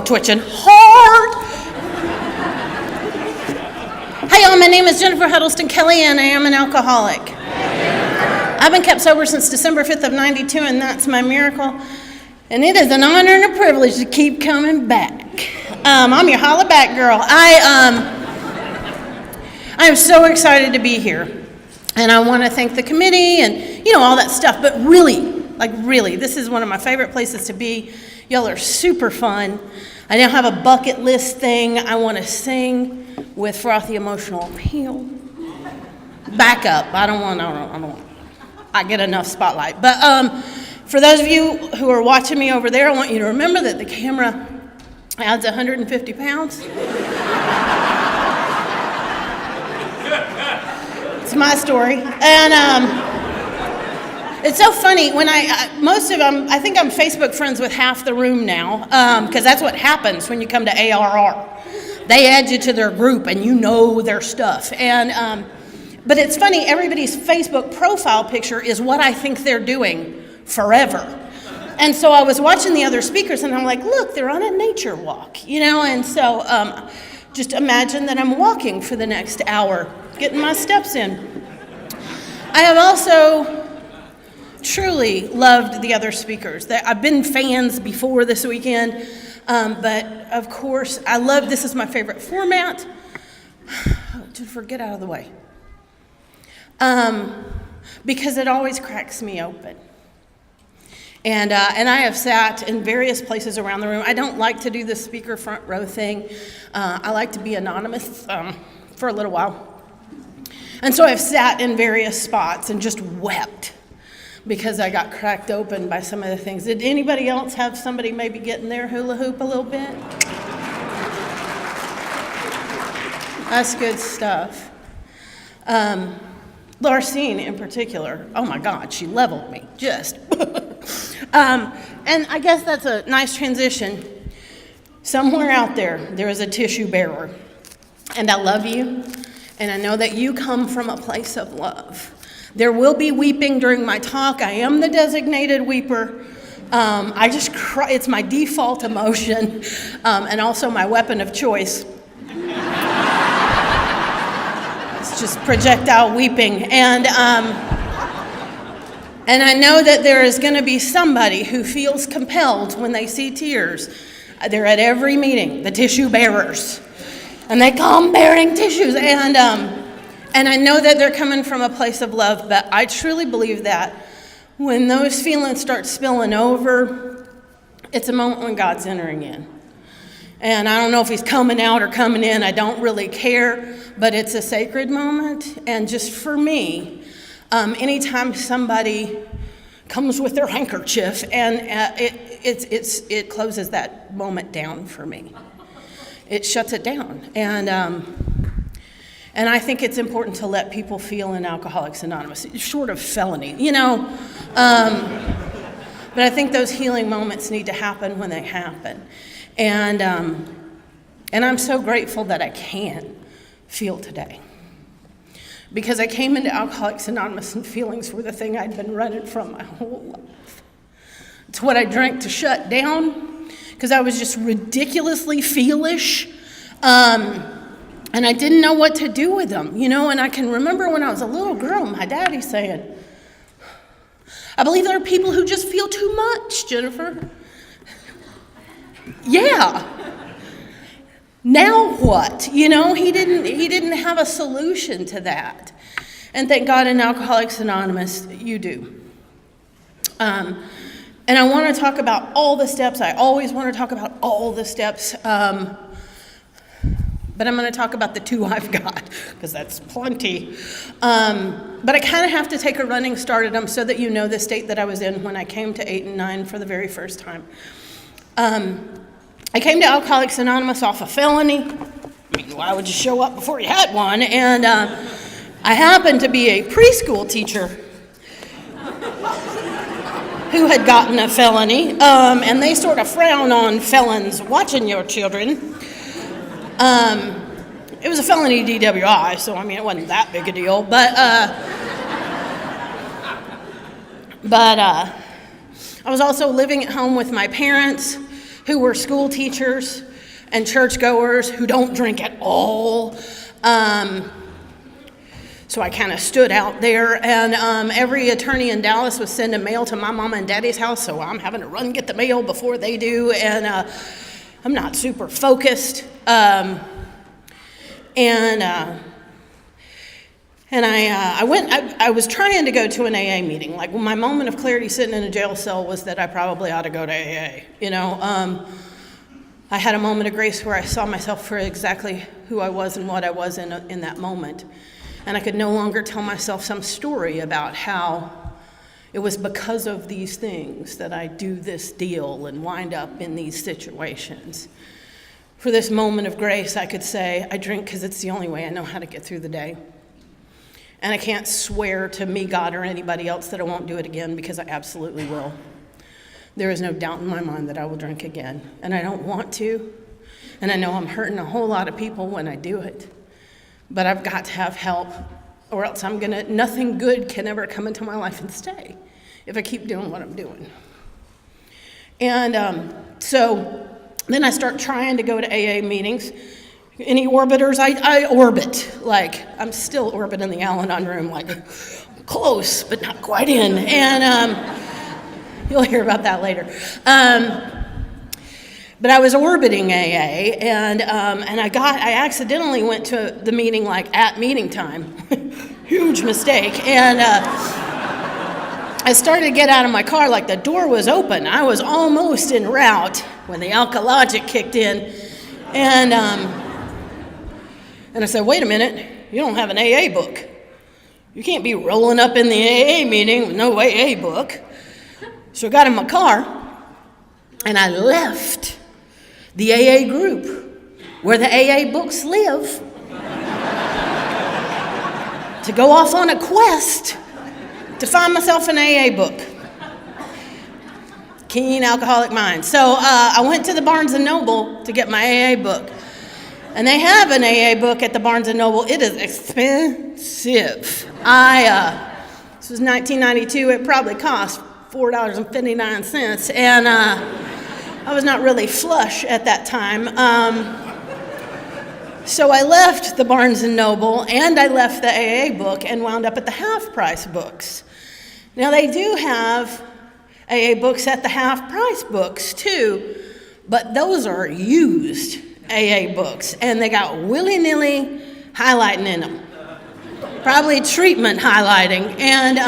twitching hard. Hi, y'all. My name is Jennifer Huddleston Kelly, and I am an alcoholic. I've been kept sober since December 5th of 92, and that's my miracle. And it is an honor and a privilege to keep coming back. I'm your holla back girl. I am so excited to be here. And I want to thank the committee and, all that stuff. But really, this is one of my favorite places to be. Y'all are super fun. I now have a bucket list thing I want to sing with frothy emotional appeal. Back up. I get enough spotlight. But for those of you who are watching me over there, I want you to remember that the camera adds 150 pounds. It's my story. And it's so funny when I think I'm Facebook friends with half the room now, because that's what happens when you come to ARR. They add you to their group and you know their stuff. And but it's funny, everybody's Facebook profile picture is what I think they're doing forever. And so I was watching the other speakers and I'm like, look, they're on a nature walk, and so just imagine that I'm walking for the next hour, getting my steps in. I have also truly loved the other speakers. I've been fans before this weekend, but of course, this is my favorite format. Jennifer, get out of the way. Because it always cracks me open. And I have sat in various places around the room. I don't like to do the speaker front row thing. I like to be anonymous for a little while. And so I've sat in various spots and just wept because I got cracked open by some of the things. Did anybody else have somebody maybe getting their hula hoop a little bit? That's good stuff. Larcene in particular, oh my God, she leveled me, just. And I guess that's a nice transition. Somewhere out there is a tissue bearer. And I love you, and I know that you come from a place of love. There will be weeping during my talk. I am the designated weeper. I just cry, it's my default emotion, and also my weapon of choice. It's just projectile weeping. And I know that there is going to be somebody who feels compelled when they see tears. They're at every meeting, the tissue bearers. And they come bearing tissues. And I know that they're coming from a place of love, but I truly believe that when those feelings start spilling over, it's a moment when God's entering in. And I don't know if he's coming out or coming in. I don't really care, but it's a sacred moment. And just for me, anytime somebody comes with their handkerchief, and it closes that moment down for me. It shuts it down. And I think it's important to let people feel in Alcoholics Anonymous, short of felony, But I think those healing moments need to happen when they happen. And I'm so grateful that I can feel today. Because I came into Alcoholics Anonymous and feelings were the thing I'd been running from my whole life. It's what I drank to shut down, because I was just ridiculously feelish. And I didn't know what to do with them, and I can remember when I was a little girl, my daddy saying, I believe there are people who just feel too much, Jennifer. Yeah. Now what? He didn't have a solution to that. And thank God in Alcoholics Anonymous, you do. And I want to talk about all the steps. I always want to talk about all the steps. But I'm going to talk about the two I've got, because that's plenty. But I kind of have to take a running start at them so that you know the state that I was in when I came to 8 and 9 for the very first time. I came to Alcoholics Anonymous off a felony. Why would you show up before you had one? And I happened to be a preschool teacher who had gotten a felony, and they sort of frown on felons watching your children. It was a felony DWI, so it wasn't that big a deal, but I was also living at home with my parents, who were school teachers and churchgoers who don't drink at all. So I kind of stood out there, and every attorney in Dallas was sending mail to my mama and daddy's house, so I'm having to run get the mail before they do, and I'm not super focused. I was trying to go to an AA meeting. Like, my moment of clarity sitting in a jail cell was that I probably ought to go to AA, you know. I had a moment of grace where I saw myself for exactly who I was and what I was in that moment. And I could no longer tell myself some story about how it was because of these things that I do this deal and wind up in these situations. For this moment of grace, I could say, I drink because it's the only way I know how to get through the day. And I can't swear to me, God, or anybody else that I won't do it again, because I absolutely will. There is no doubt in my mind that I will drink again. And I don't want to. And I know I'm hurting a whole lot of people when I do it. But I've got to have help, or else nothing good can ever come into my life and stay if I keep doing what I'm doing. And so then I start trying to go to AA meetings. Any orbiters? I orbit. Like, I'm still orbiting the Al-Anon room, like close, but not quite in. And you'll hear about that later. But I was orbiting AA, and I accidentally went to the meeting like at meeting time. Huge mistake. And I started to get out of my car like the door was open. I was almost en route when the alkalogic kicked in. And I said, wait a minute, you don't have an AA book. You can't be rolling up in the AA meeting with no AA book. So I got in my car, and I left the AA group where the AA books live to go off on a quest to find myself an AA book. Keen alcoholic mind. So I went to the Barnes & Noble to get my AA book. And they have an AA book at the Barnes & Noble. It is expensive. This was 1992. It probably cost $4.59. And I was not really flush at that time. So I left the Barnes & Noble and I left the AA book and wound up at the half-price books. Now, they do have AA books at the half-price books too, but those are used AA books, and they got willy-nilly highlighting in them. Probably treatment highlighting. And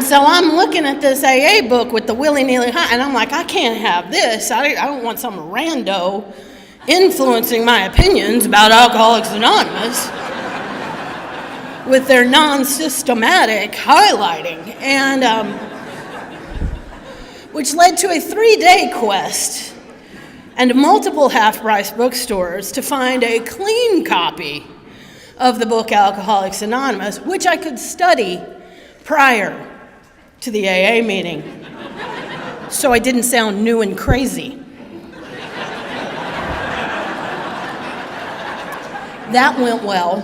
so I'm looking at this AA book with the willy-nilly and I'm like, I can't have this. I don't want some rando influencing my opinions about Alcoholics Anonymous with their non-systematic highlighting. And which led to a 3-day quest and multiple half-price bookstores to find a clean copy of the book Alcoholics Anonymous, which I could study prior to the AA meeting, so I didn't sound new and crazy. That went well.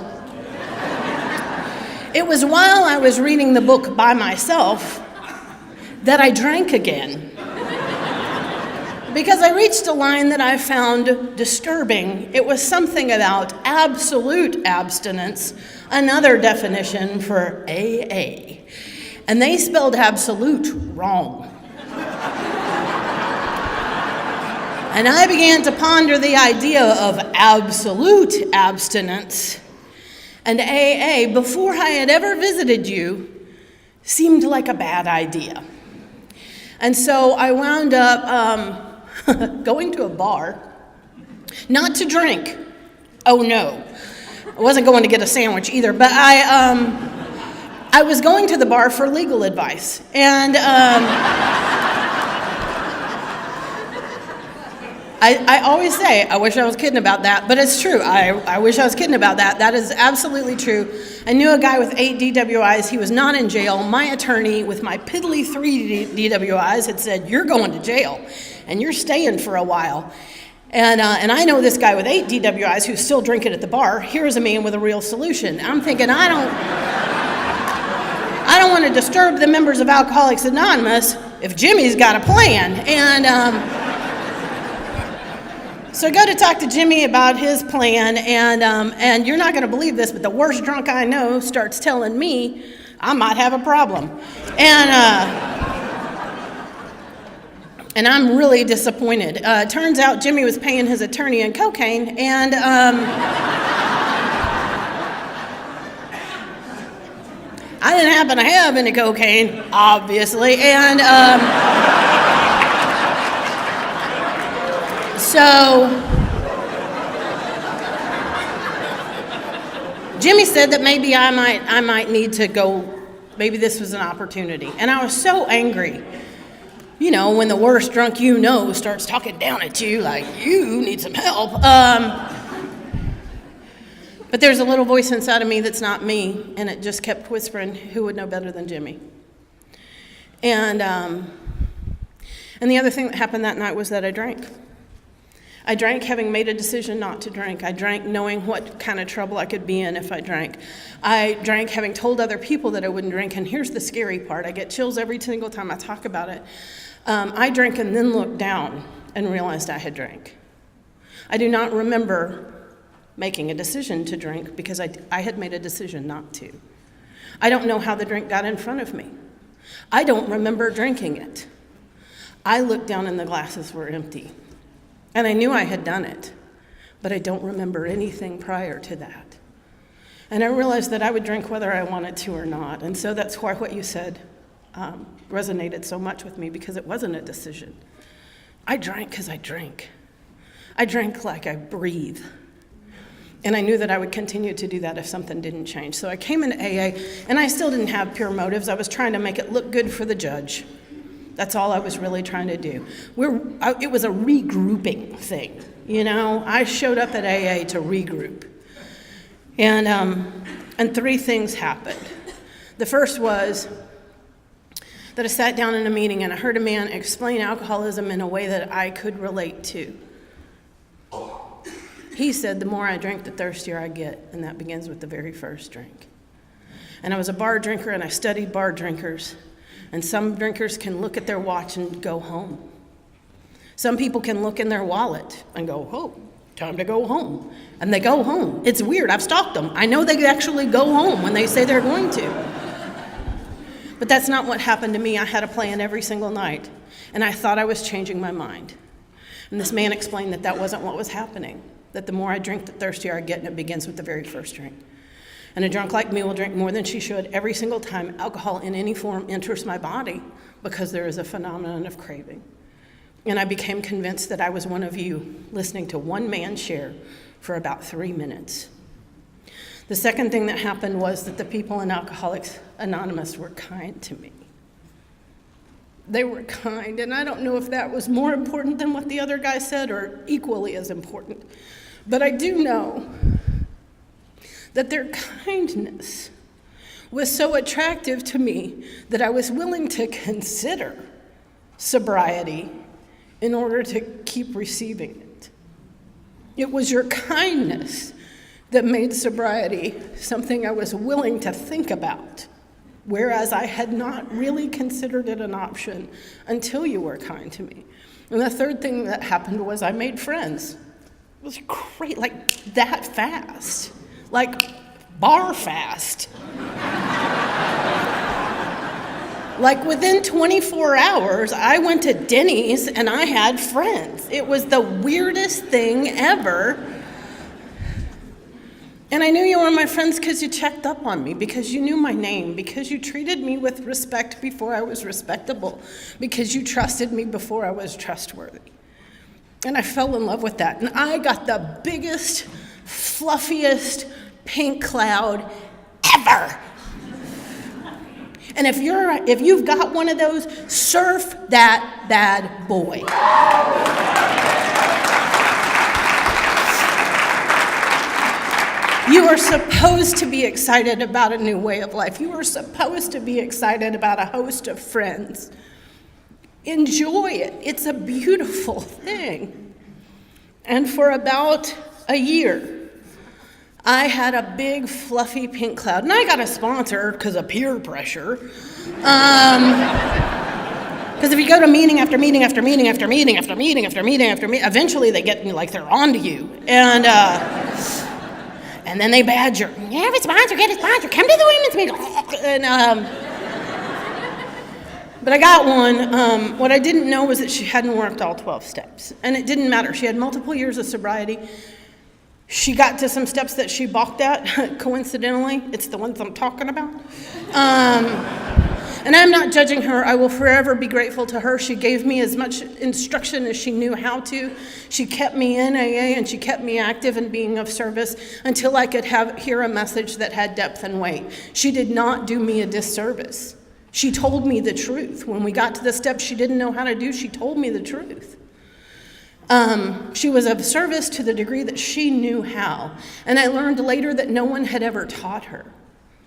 It was while I was reading the book by myself that I drank again, because I reached a line that I found disturbing. It was something about absolute abstinence, another definition for AA. And they spelled absolute wrong. And I began to ponder the idea of absolute abstinence. And AA, before I had ever visited you, seemed like a bad idea. And so I wound up going to a bar, not to drink. Oh no, I wasn't going to get a sandwich either, but I was going to the bar for legal advice. And I always say, I wish I was kidding about that, but it's true. I wish I was kidding about that. That is absolutely true. I knew a guy with 8 DWIs. He was not in jail. My attorney, with my piddly 3 DWIs, had said, you're going to jail, and you're staying for a while. And I know this guy with 8 DWIs who's still drinking at the bar. Here's a man with a real solution. I'm thinking, I don't want to disturb the members of Alcoholics Anonymous if Jimmy's got a plan. And so I go to talk to Jimmy about his plan, and you're not going to believe this, but the worst drunk I know starts telling me I might have a problem. And I'm really disappointed. Turns out Jimmy was paying his attorney in cocaine, and I didn't happen to have any cocaine, obviously, and so Jimmy said that maybe I might need to go, maybe this was an opportunity. And I was so angry. You know, when the worst drunk you know starts talking down at you like, you need some help. But there's a little voice inside of me that's not me, and it just kept whispering, who would know better than Jimmy? And the other thing that happened that night was that I drank. I drank having made a decision not to drink. I drank knowing what kind of trouble I could be in if I drank. I drank having told other people that I wouldn't drink, and here's the scary part. I get chills every single time I talk about it. I drank and then looked down and realized I had drank. I do not remember making a decision to drink because I had made a decision not to. I don't know how the drink got in front of me. I don't remember drinking it. I looked down and the glasses were empty. And I knew I had done it, but I don't remember anything prior to that. And I realized that I would drink whether I wanted to or not. And so that's why what you said resonated so much with me, because it wasn't a decision. I drank because I drank. I drank like I breathe. And I knew that I would continue to do that if something didn't change. So I came into AA, and I still didn't have pure motives. I was trying to make it look good for the judge. That's all I was really trying to do. It was a regrouping thing, you know. I showed up at AA to regroup. And three things happened. The first was that I sat down in a meeting and I heard a man explain alcoholism in a way that I could relate to. He said, the more I drink, the thirstier I get, and that begins with the very first drink. And I was a bar drinker, and I studied bar drinkers. And some drinkers can look at their watch and go home. Some people can look in their wallet and go, oh, time to go home. And they go home. It's weird. I've stalked them. I know they actually go home when they say they're going to. But that's not what happened to me. I had a plan every single night. And I thought I was changing my mind. And this man explained that that wasn't what was happening. That the more I drink, the thirstier I get, and it begins with the very first drink. And a drunk like me will drink more than she should every single time alcohol in any form enters my body, because there is a phenomenon of craving. And I became convinced that I was one of you, listening to one man share for about 3 minutes. The second thing that happened was that the people in Alcoholics Anonymous were kind to me. They were kind, and I don't know if that was more important than what the other guy said or equally as important. But I do know that their kindness was so attractive to me that I was willing to consider sobriety in order to keep receiving it. It was your kindness that made sobriety something I was willing to think about, whereas I had not really considered it an option until you were kind to me. And the third thing that happened was I made friends. It was great, like that fast. Like bar fast. Like within 24 hours, I went to Denny's and I had friends. It was the weirdest thing ever. And I knew you were my friends because you checked up on me, because you knew my name, because you treated me with respect before I was respectable, because you trusted me before I was trustworthy. And I fell in love with that. And I got the biggest, fluffiest pink cloud ever. And if you've got one of those, surf that bad boy. You are supposed to be excited about a new way of life. You are supposed to be excited about a host of friends. Enjoy it. It's a beautiful thing. And for about a year, I had a big fluffy pink cloud. And I got a sponsor because of peer pressure. Because if you go to meeting after meeting after meeting after meeting after meeting after meeting after meeting, eventually they get like they're onto you. And then they badger. You have a sponsor, get a sponsor, come to the women's meeting. But I got one. What I didn't know was that she hadn't worked all 12 steps. And it didn't matter. She had multiple years of sobriety. She got to some steps that she balked at, coincidentally. It's the ones I'm talking about. And I'm not judging her. I will forever be grateful to her. She gave me as much instruction as she knew how to. She kept me in AA and she kept me active and being of service until I could hear a message that had depth and weight. She did not do me a disservice. She told me the truth. When we got to the steps she didn't know how to do, she told me the truth. She was of service to the degree that she knew how. And I learned later that no one had ever taught her.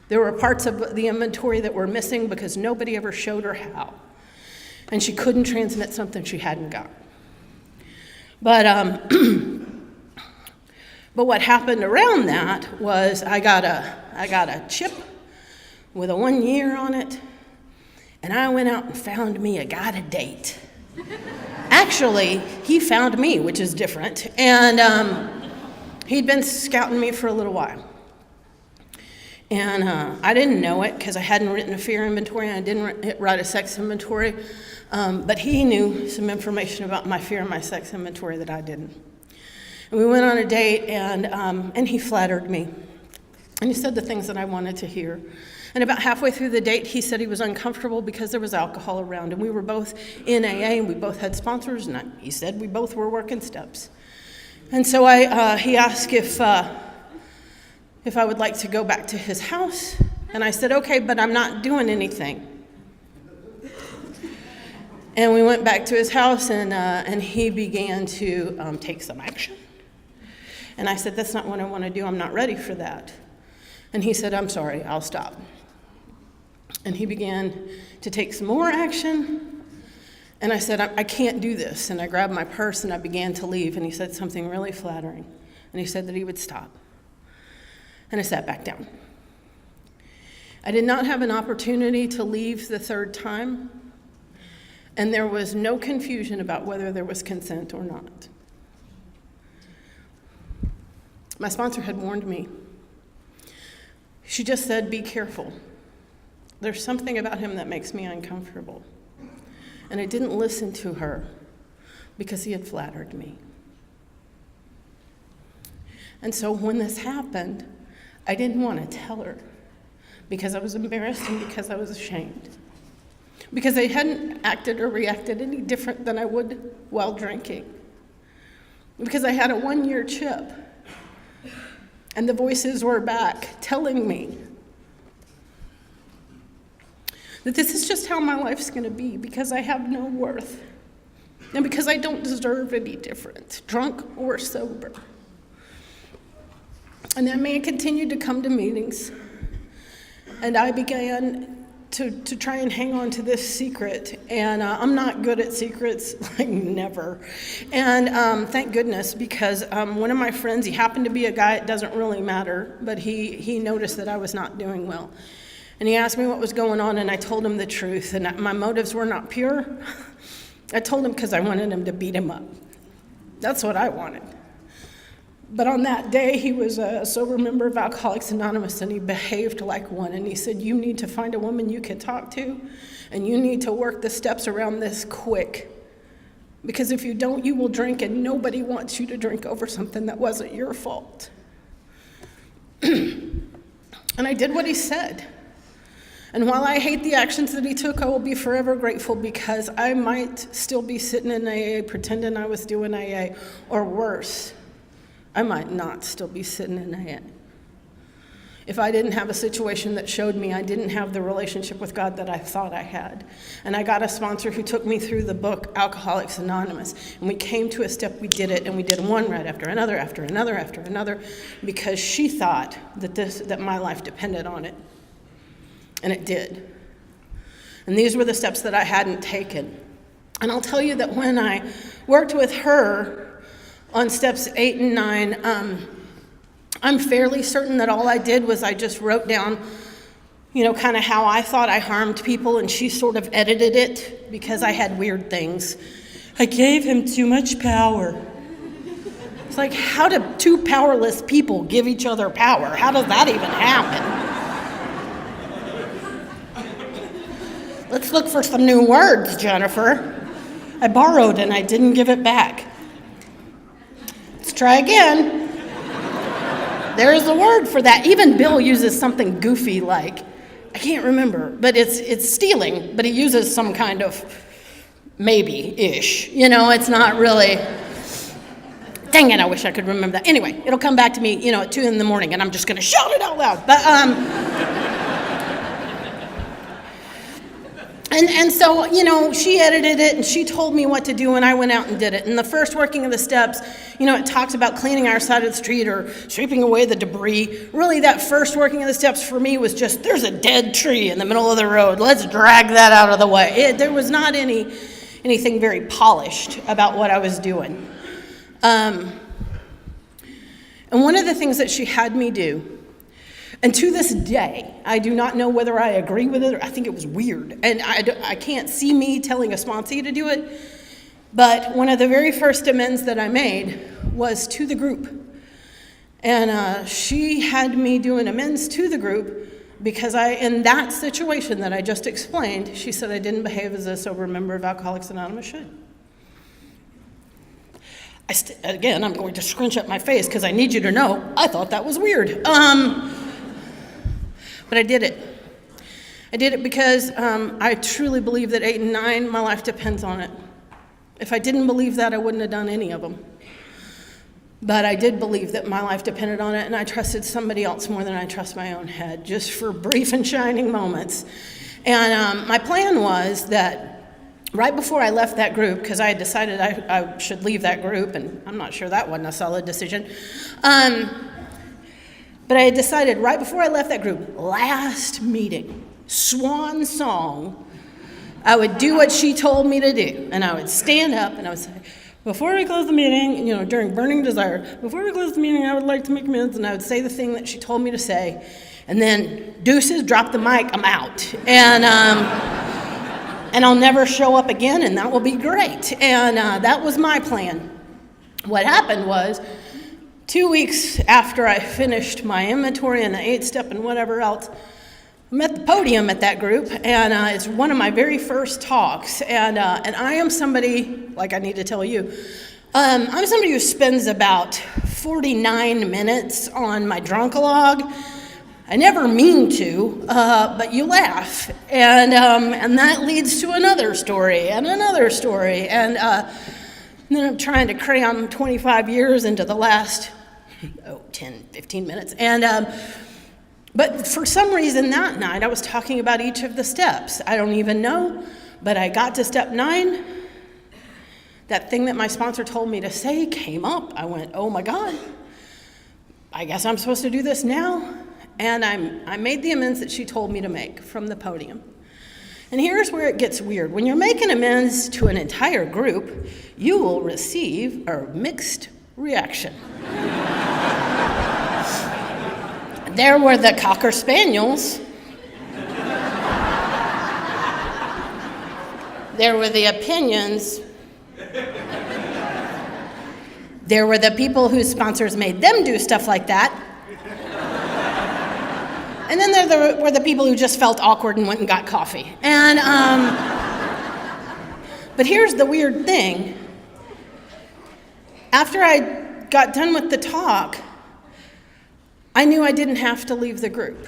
There were parts of the inventory that were missing because nobody ever showed her how. And she couldn't transmit something she hadn't got. But what happened around that was I got a chip with a 1 year on it, and I went out and found me a guy to date. Actually, he found me, which is different, and he'd been scouting me for a little while. And I didn't know it because I hadn't written a fear inventory and I didn't write a sex inventory. But he knew some information about my fear and my sex inventory that I didn't. And we went on a date and he flattered me. And he said the things that I wanted to hear. And about halfway through the date, he said he was uncomfortable because there was alcohol around. And we were both in AA and we both had sponsors. And he said we both were working steps. And so he asked if I would like to go back to his house. And I said, okay, but I'm not doing anything. And we went back to his house, and he began to take some action. And I said, that's not what I want to do. I'm not ready for that. And he said, I'm sorry, I'll stop. And he began to take some more action. And I said, I can't do this. And I grabbed my purse, and I began to leave. And he said something really flattering. And he said that he would stop. And I sat back down. I did not have an opportunity to leave the third time, and there was no confusion about whether there was consent or not. My sponsor had warned me. She just said, be careful. There's something about him that makes me uncomfortable. And I didn't listen to her because he had flattered me. And so when this happened, I didn't want to tell her because I was embarrassed and because I was ashamed. Because I hadn't acted or reacted any different than I would while drinking. Because I had a 1 year chip. And the voices were back telling me that this is just how my life's going to be because I have no worth. And because I don't deserve any different, drunk or sober. And that man continued to come to meetings, and I began to try and hang on to this secret. And I'm not good at secrets, like never. And thank goodness, because one of my friends, he happened to be a guy, it doesn't really matter, but he noticed that I was not doing well. And he asked me what was going on, and I told him the truth. And my motives were not pure. I told him because I wanted him to beat him up. That's what I wanted. But on that day, he was a sober member of Alcoholics Anonymous, and he behaved like one. And he said, you need to find a woman you can talk to, and you need to work the steps around this quick. Because if you don't, you will drink, and nobody wants you to drink over something that wasn't your fault. And I did what he said. And while I hate the actions that he took, I will be forever grateful because I might still be sitting in AA pretending I was doing AA, or worse. I might not still be sitting in AA. If I didn't have a situation that showed me I didn't have the relationship with God that I thought I had. And I got a sponsor who took me through the book Alcoholics Anonymous. And we came to a step, we did it, and we did one right after another, after another, after another, because she thought that my life depended on it. And it did. And these were the steps that I hadn't taken. And I'll tell you that when I worked with her on steps 8 and 9, I'm fairly certain that all I did was I just wrote down kind of how I thought I harmed people, and she sort of edited it because I had weird things. I gave him too much power. It's like, how do two powerless people give each other power? How does that even happen? Let's look for some new words, Jennifer. I borrowed and I didn't give it back. Let's try again. There is a word for that. Even Bill uses something goofy like, I can't remember, but it's stealing, but he uses some kind of maybe-ish. It's not really, dang it, I wish I could remember that. Anyway, it'll come back to me, at 2 a.m, and I'm just going to shout it out loud. But, And so, she edited it and she told me what to do and I went out and did it. And the first working of the steps, it talks about cleaning our side of the street or sweeping away the debris. Really, that first working of the steps for me was just, there's a dead tree in the middle of the road. Let's drag that out of the way. There was not anything very polished about what I was doing. And one of the things that she had me do, and to this day, I do not know whether I agree with it or I think it was weird. And I can't see me telling a sponsee to do it. But one of the very first amends that I made was to the group. And she had me do an amends to the group because in that situation that I just explained, she said I didn't behave as a sober member of Alcoholics Anonymous should. Again, I'm going to scrunch up my face because I need you to know I thought that was weird. But I did it. I did it because I truly believe that 8 and 9, my life depends on it. If I didn't believe that, I wouldn't have done any of them. But I did believe that my life depended on it, and I trusted somebody else more than I trust my own head, just for brief and shining moments. And my plan was that right before I left that group, because I had decided I should leave that group, and I'm not sure that wasn't a solid decision, but I had decided right before I left that group, last meeting, swan song, I would do what she told me to do. And I would stand up and I would say, before we close the meeting, during Burning Desire, before we close the meeting, I would like to make amends. And I would say the thing that she told me to say. And then deuces, drop the mic, I'm out. And I'll never show up again, and that will be great. And that was my plan. What happened was, 2 weeks after I finished my inventory and the 8-step and whatever else, I'm at the podium at that group, and it's one of my very first talks. And I am somebody, like I need to tell you, I'm somebody who spends about 49 minutes on my drunkalog. I never mean to, but you laugh. And that leads to another story and another story. And then I'm trying to cram 25 years into the last 10, 15 minutes. But for some reason that night, I was talking about each of the steps. I don't even know, but I got to step 9. That thing that my sponsor told me to say came up. I went, oh my God, I guess I'm supposed to do this now. And I made the amends that she told me to make from the podium. And here's where it gets weird. When you're making amends to an entire group, you will receive a mixed reaction. There were the Cocker Spaniels. There were the opinions. There were the people whose sponsors made them do stuff like that. And then there were the people who just felt awkward and went and got coffee. And but here's the weird thing. After I got done with the talk, I knew I didn't have to leave the group.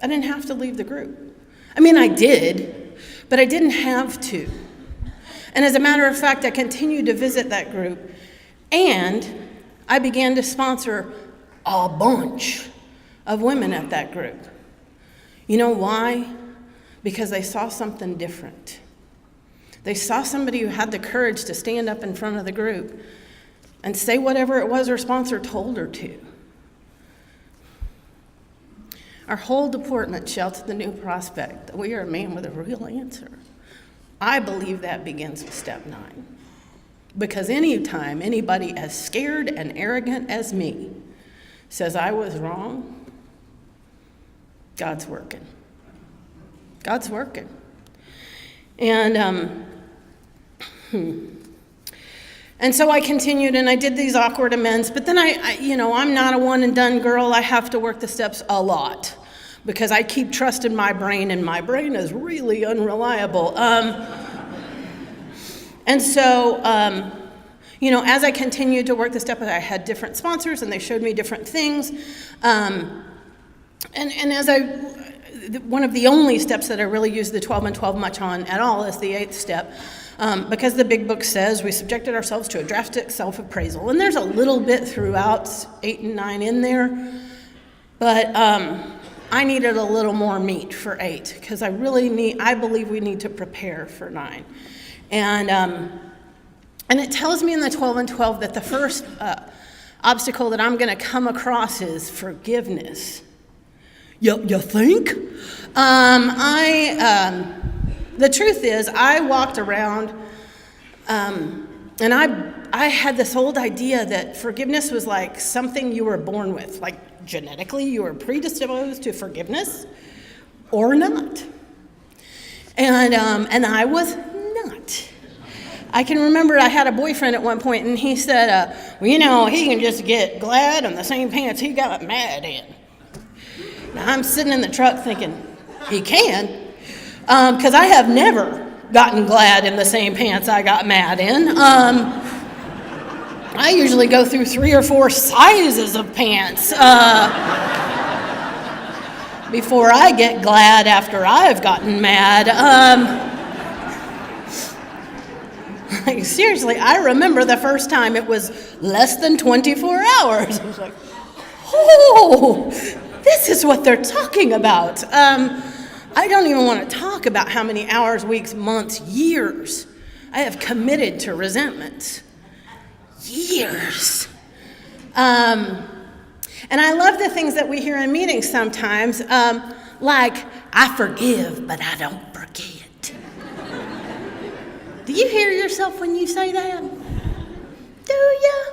I didn't have to leave the group. I mean, I did, but I didn't have to. And as a matter of fact, I continued to visit that group, and I began to sponsor a bunch of women at that group. You know why? Because they saw something different. They saw somebody who had the courage to stand up in front of the group and say whatever it was her sponsor told her to. Our whole department shouts at the new prospect that we are a man with a real answer. I believe that begins with step 9. Because anytime anybody as scared and arrogant as me says I was wrong, God's working. God's working. And so I continued, and I did these awkward amends, but then I'm not a one and done girl. I have to work the steps a lot because I keep trusting my brain, and my brain is really unreliable. And so, as I continued to work the steps, I had different sponsors, and they showed me different things. And as one of the only steps that I really use the 12 and 12 much on at all is the 8th step. Because the big book says we subjected ourselves to a drastic self-appraisal. And there's a little bit throughout 8 and 9 in there. But I needed a little more meat for 8 because I believe we need to prepare for 9. And it tells me in the 12 and 12 that the first obstacle that I'm going to come across is forgiveness. You think? The truth is, I walked around, and I had this old idea that forgiveness was like something you were born with, like genetically you were predisposed to forgiveness or not. And I was not. I can remember I had a boyfriend at one point, and he said, he can just get glad in the same pants he got mad in. Now, I'm sitting in the truck thinking, he can. Because I have never gotten glad in the same pants I got mad in. I usually go through 3 or 4 sizes of pants before I get glad after I've gotten mad. Seriously, I remember the first time it was less than 24 hours. I was like, oh, this is what they're talking about. I don't even want to talk about how many hours, weeks, months, years I have committed to resentment. Years. And I love the things that we hear in meetings sometimes, like, I forgive, but I don't forget. Do you hear yourself when you say that? Do you?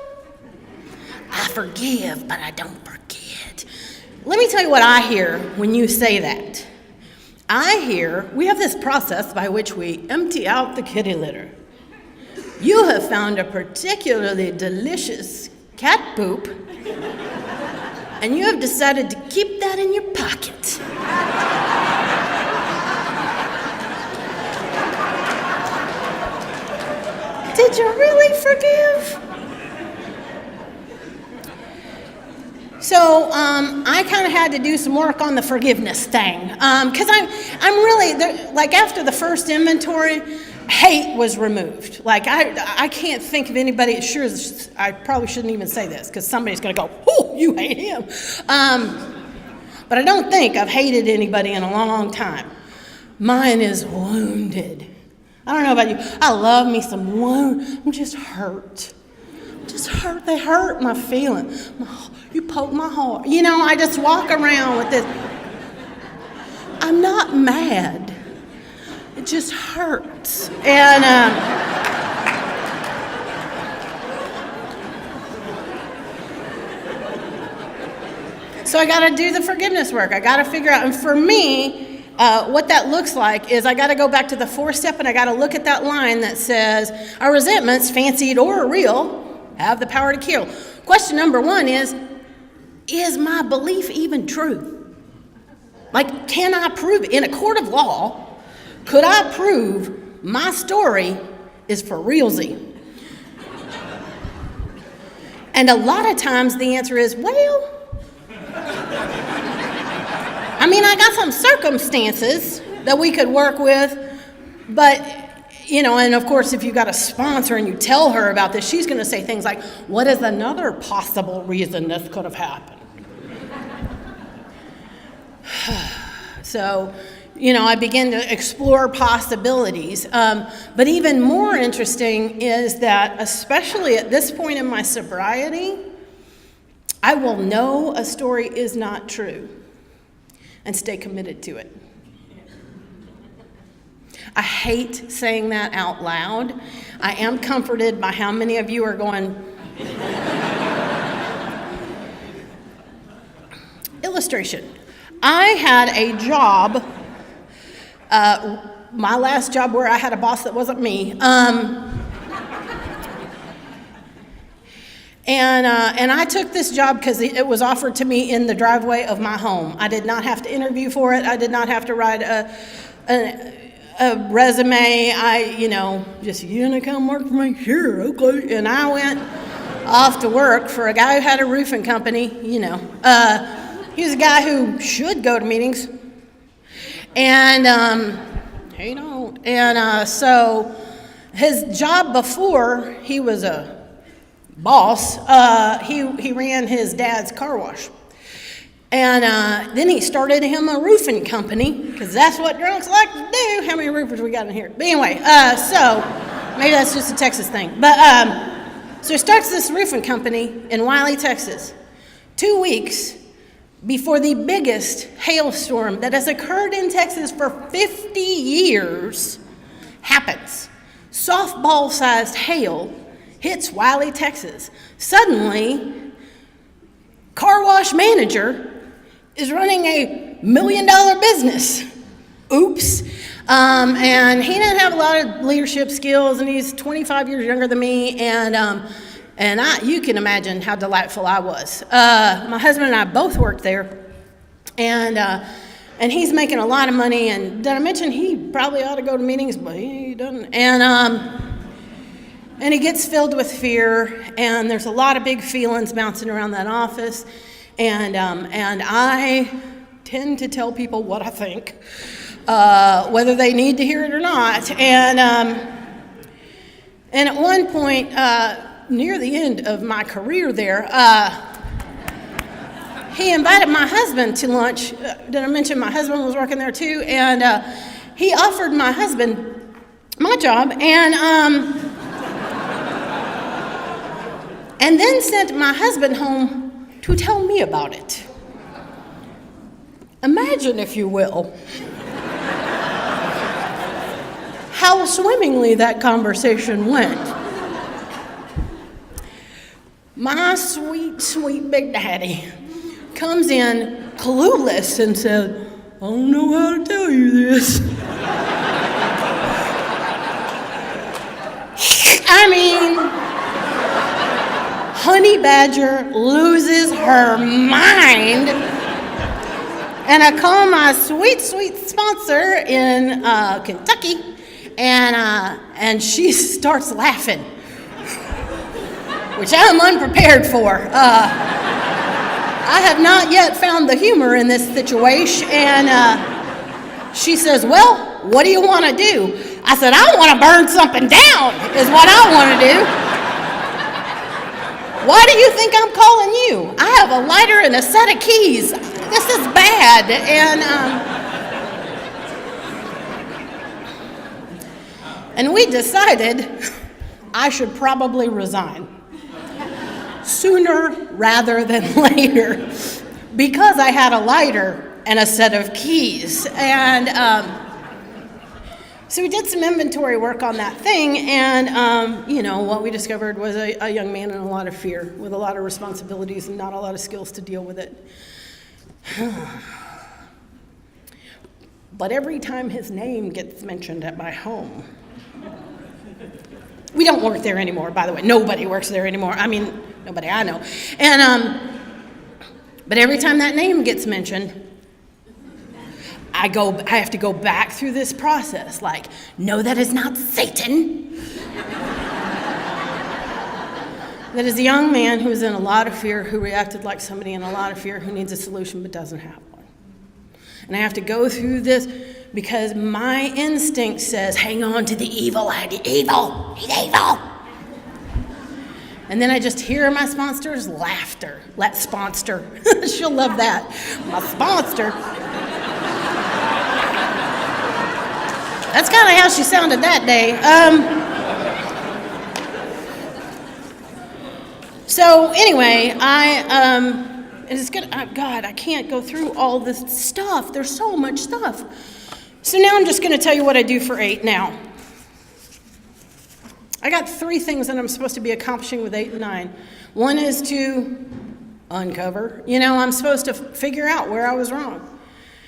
I forgive, but I don't forget. Let me tell you what I hear when you say that. I hear we have this process by which we empty out the kitty litter. You have found a particularly delicious cat poop, and you have decided to keep that in your pocket. Did you really forgive? So I kind of had to do some work on the forgiveness thing because I'm really, like after the first inventory, hate was removed. Like I can't think of anybody, I probably shouldn't even say this because somebody's going to go, oh, you hate him. But I don't think I've hated anybody in a long time. Mine is wounded. I don't know about you. I love me some wound. I'm just hurt. They hurt my feelings. You poke my heart. I just walk around with this. I'm not mad. It just hurts. And so I got to do the forgiveness work. I got to figure out. And for me, what that looks like is I got to go back to the 4th step, and I got to look at that line that says, our resentments, fancied or real, have the power to kill. Question number 1 is my belief even true? Like, can I prove, in a court of law, could I prove my story is for realsy? And a lot of times the answer is, well, I got some circumstances that we could work with, but and of course, if you got a sponsor and you tell her about this, she's going to say things like, what is another possible reason this could have happened? So, I begin to explore possibilities. But even more interesting is that, especially at this point in my sobriety, I will know a story is not true and stay committed to it. I hate saying that out loud. I am comforted by how many of you are going. Illustration. I had a job, my last job where I had a boss that wasn't me. And I took this job because it was offered to me in the driveway of my home. I did not have to interview for it. I did not have to write a resume. Just, you gonna come work for me? Sure, okay. And I went off to work for a guy who had a roofing company, He was a guy who should go to meetings. And he don't. And so his job before he was a boss, he ran his dad's car wash. And then he started him a roofing company, because that's what drunks like to do. How many roofers we got in here? But anyway, so maybe that's just a Texas thing. But so he starts this roofing company in Wiley, Texas, 2 weeks before the biggest hailstorm that has occurred in Texas for 50 years happens. Softball-sized hail hits Wiley, Texas. Suddenly, car wash manager is running $1 million business. Oops. And he didn't have a lot of leadership skills, and he's 25 years younger than me, and you can imagine how delightful I was. My husband and I both worked there, and he's making a lot of money, and did I mention he probably ought to go to meetings, but he doesn't. And he gets filled with fear, and there's a lot of big feelings bouncing around that office, and I tend to tell people what I think, whether they need to hear it or not. And at one point, near the end of my career there, he invited my husband to lunch. Did I mention my husband was working there too? And he offered my husband my job, and then sent my husband home to tell me about it. Imagine, if you will, how swimmingly that conversation went. My sweet, sweet Big Daddy comes in clueless and said, I don't know how to tell you this. I mean, Honey Badger loses her mind. And I call my sweet, sweet sponsor in Kentucky, and she starts laughing, which I'm unprepared for. I have not yet found the humor in this situation, and she says, well, what do you want to do? I said, I want to burn something down is what I want to do. Why do you think I'm calling you? I have a lighter and a set of keys. This is bad. And we decided I should probably resign sooner rather than later, because I had a lighter and a set of keys. And so we did some inventory work on that thing, and what we discovered was a young man in a lot of fear, with a lot of responsibilities and not a lot of skills to deal with it. But every time his name gets mentioned at my home, we don't work there anymore, by the way. Nobody works there anymore. I mean, nobody I know. And but every time that name gets mentioned, I have to go back through this process, like, no, that is not Satan. That is a young man who is in a lot of fear, who reacted like somebody in a lot of fear, who needs a solution but doesn't have one. And I have to go through this because my instinct says, hang on to the evil, evil, he's evil. And then I just hear my sponsor's laughter. Sponster. She'll love that. My sponsor. That's kind of how she sounded that day. So anyway, it's good. God, I can't go through all this stuff. There's so much stuff. So now I'm just going to tell you what I do for 8 now. I got 3 things that I'm supposed to be accomplishing with 8 and 9. One is to uncover. I'm supposed to figure out where I was wrong.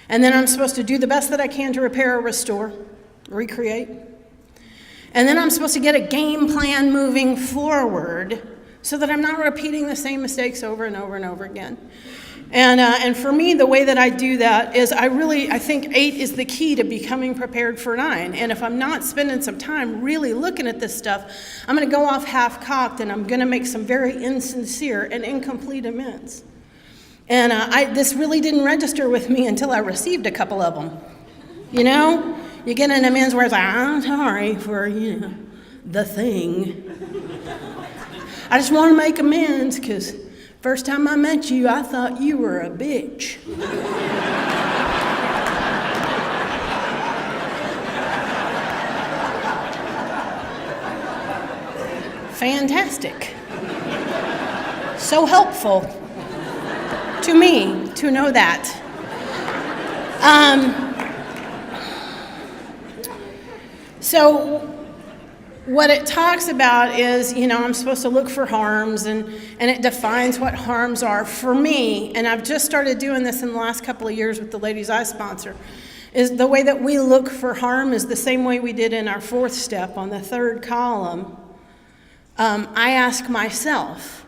And then I'm supposed to do the best that I can to repair or restore, recreate. And then I'm supposed to get a game plan moving forward so that I'm not repeating the same mistakes over and over and over again. And for me, the way that I do that is I think 8 is the key to becoming prepared for 9. And if I'm not spending some time really looking at this stuff, I'm going to go off half-cocked and I'm going to make some very insincere and incomplete amends. And this really didn't register with me until I received a couple of them. You know, you get an amends where it's like, I'm sorry for, the thing. I just want to make amends because first time I met you, I thought you were a bitch. Fantastic. So helpful to me to know that. So what it talks about is, I'm supposed to look for harms, and it defines what harms are for me. And I've just started doing this in the last couple of years with the ladies I sponsor, is the way that we look for harm is the same way we did in our 4th step on the 3rd column. I ask myself,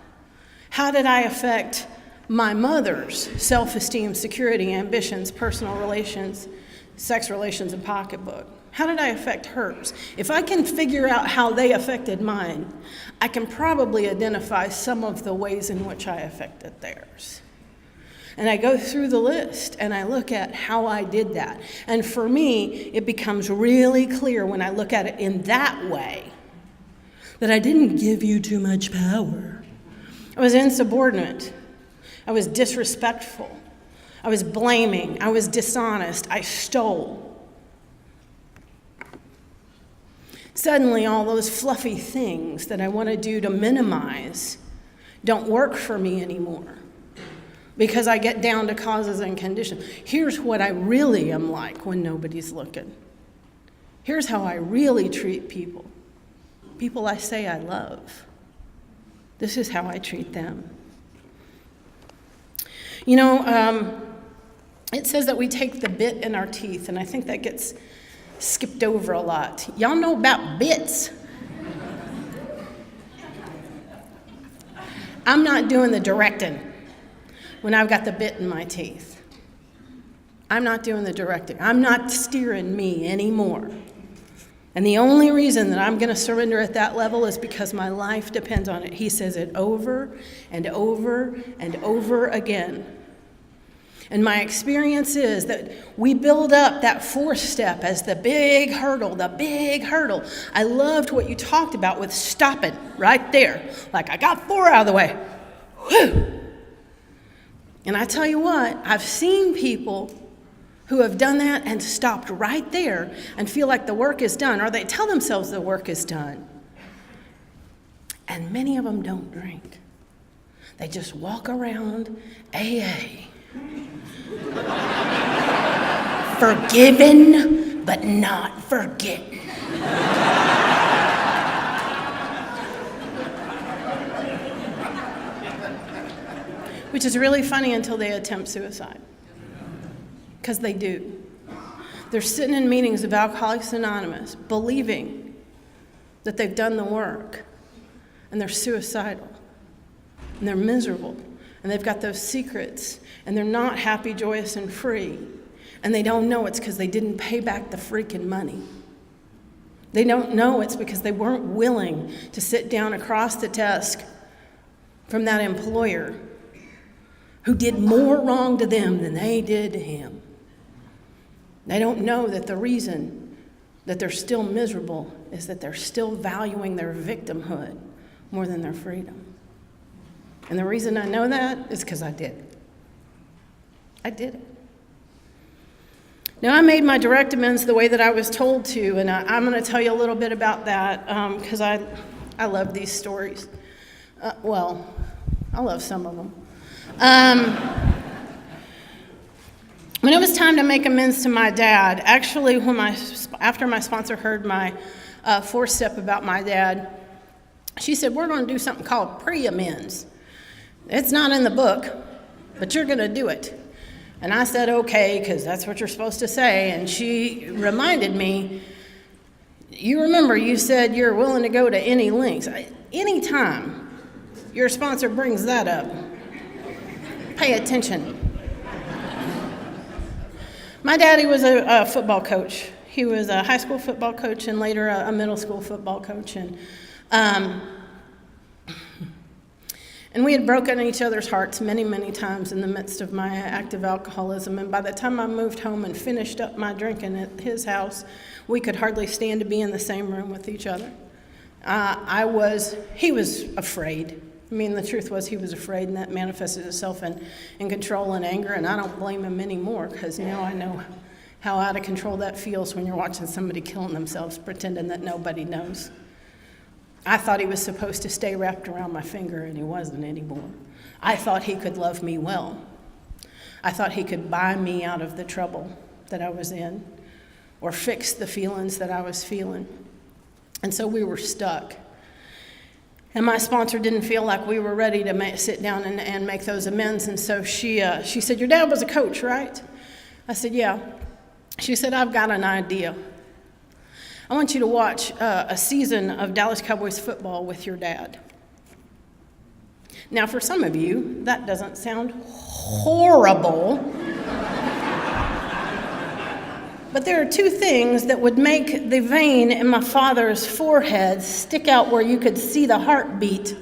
how did I affect my mother's self-esteem, security, ambitions, personal relations, sex relations, and pocketbook? How did I affect hers? If I can figure out how they affected mine, I can probably identify some of the ways in which I affected theirs. And I go through the list and I look at how I did that. And for me, it becomes really clear when I look at it in that way that I didn't give you too much power. I was insubordinate. I was disrespectful. I was blaming. I was dishonest. I stole. Suddenly, all those fluffy things that I want to do to minimize don't work for me anymore because I get down to causes and conditions. Here's what I really am like when nobody's looking. Here's how I really treat people. People I say I love. This is how I treat them. It says that we take the bit in our teeth, and I think that gets skipped over a lot. Y'all know about bits? I'm not doing the directing when I've got the bit in my teeth. I'm not doing the directing. I'm not steering me anymore. And the only reason that I'm going to surrender at that level is because my life depends on it. He says it over and over and over again. And my experience is that we build up that 4th step as the big hurdle, the big hurdle. I loved what you talked about with stopping right there. Like, I got 4 out of the way. Whew. And I tell you what, I've seen people who have done that and stopped right there and feel like the work is done, or they tell themselves the work is done. And many of them don't drink. They just walk around AA. Forgiven, but not forgetting. Which is really funny until they attempt suicide. Because they do. They're sitting in meetings of Alcoholics Anonymous, believing that they've done the work, and they're suicidal, and they're miserable, and they've got those secrets, and they're not happy, joyous, and free, and they don't know it's because they didn't pay back the freaking money. They don't know it's because they weren't willing to sit down across the desk from that employer who did more wrong to them than they did to him. They don't know that the reason that they're still miserable is that they're still valuing their victimhood more than their freedom. And the reason I know that is because I did it. I did it. Now, I made my direct amends the way that I was told to, and I'm going to tell you a little bit about that because I love these stories. I love some of them. When it was time to make amends to my dad, actually, after my sponsor heard my 4th step about my dad, she said, we're going to do something called pre-amends. It's not in the book, but you're going to do it. And I said, okay, because that's what you're supposed to say. And she reminded me, you remember you said you're willing to go to any lengths. Any time your sponsor brings that up, pay attention. My daddy was a football coach. He was a high school football coach and later a middle school football coach. And we had broken each other's hearts many, many times in the midst of my active alcoholism. And by the time I moved home and finished up my drinking at his house, we could hardly stand to be in the same room with each other. He was afraid. I mean, the truth was he was afraid, and that manifested itself in control and anger, and I don't blame him anymore, because now I know how out of control that feels when you're watching somebody killing themselves, pretending that nobody knows. I thought he was supposed to stay wrapped around my finger, and he wasn't anymore. I thought he could love me well. I thought he could buy me out of the trouble that I was in, or fix the feelings that I was feeling. And so we were stuck. And my sponsor didn't feel like we were ready to sit down and make those amends. And so she said, your dad was a coach, right? I said, yeah. She said, I've got an idea. I want you to watch a season of Dallas Cowboys football with your dad. Now, for some of you, that doesn't sound horrible. But there are two things that would make the vein in my father's forehead stick out where you could see the heartbeat.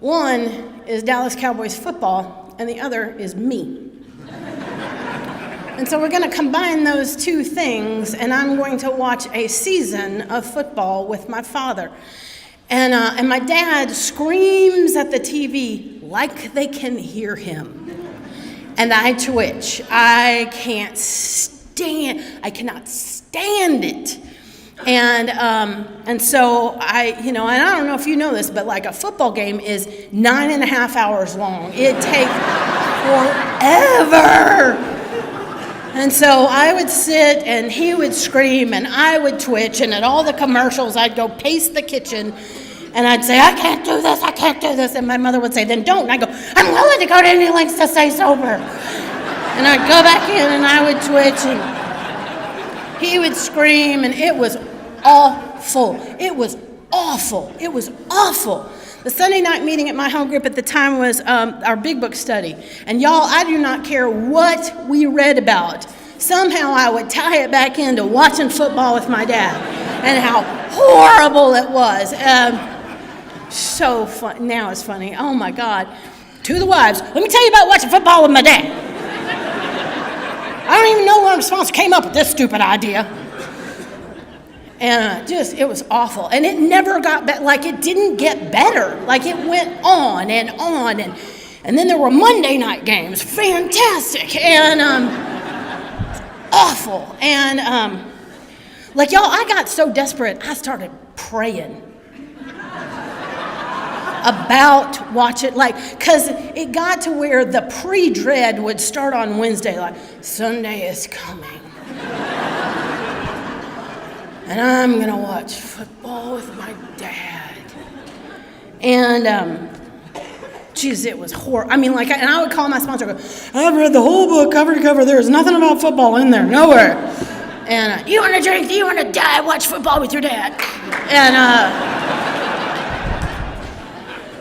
One is Dallas Cowboys football, and the other is me. And so we're going to combine those two things, and I'm going to watch a season of football with my father. And my dad screams at the TV like they can hear him. And I twitch. I cannot stand it. And so and I don't know if you know this, but like a football game is 9.5 hours long. It takes forever. And so I would sit and he would scream and I would twitch, and at all the commercials I'd go pace the kitchen and I'd say, I can't do this. And my mother would say, then don't. And I'd go, I'm willing to go to any lengths to stay sober. And I'd go back in and I would twitch and he would scream, and it was awful. It was awful. The Sunday night meeting at my home group at the time was our big book study. And y'all, I do not care what we read about. Somehow I would tie it back into watching football with my dad and how horrible it was. So fun. Now it's funny. Oh my God. To the wives, let me tell you about watching football with my dad. I don't even know when our sponsor came up with this stupid idea. And it was awful. And it never got better. Like, it didn't get better. Like, it went on and on. And then there were Monday night games. Fantastic. And awful. And, y'all, I got so desperate, I started praying about watching, because it got to where the pre-dread would start on Wednesday, like, Sunday is coming. And I'm going to watch football with my dad. And, it was horrible. I mean, and I would call my sponsor and go, I've read the whole book cover to cover. There's nothing about football in there, nowhere. And, you want to drink? Do you want to die? Watch football with your dad. And,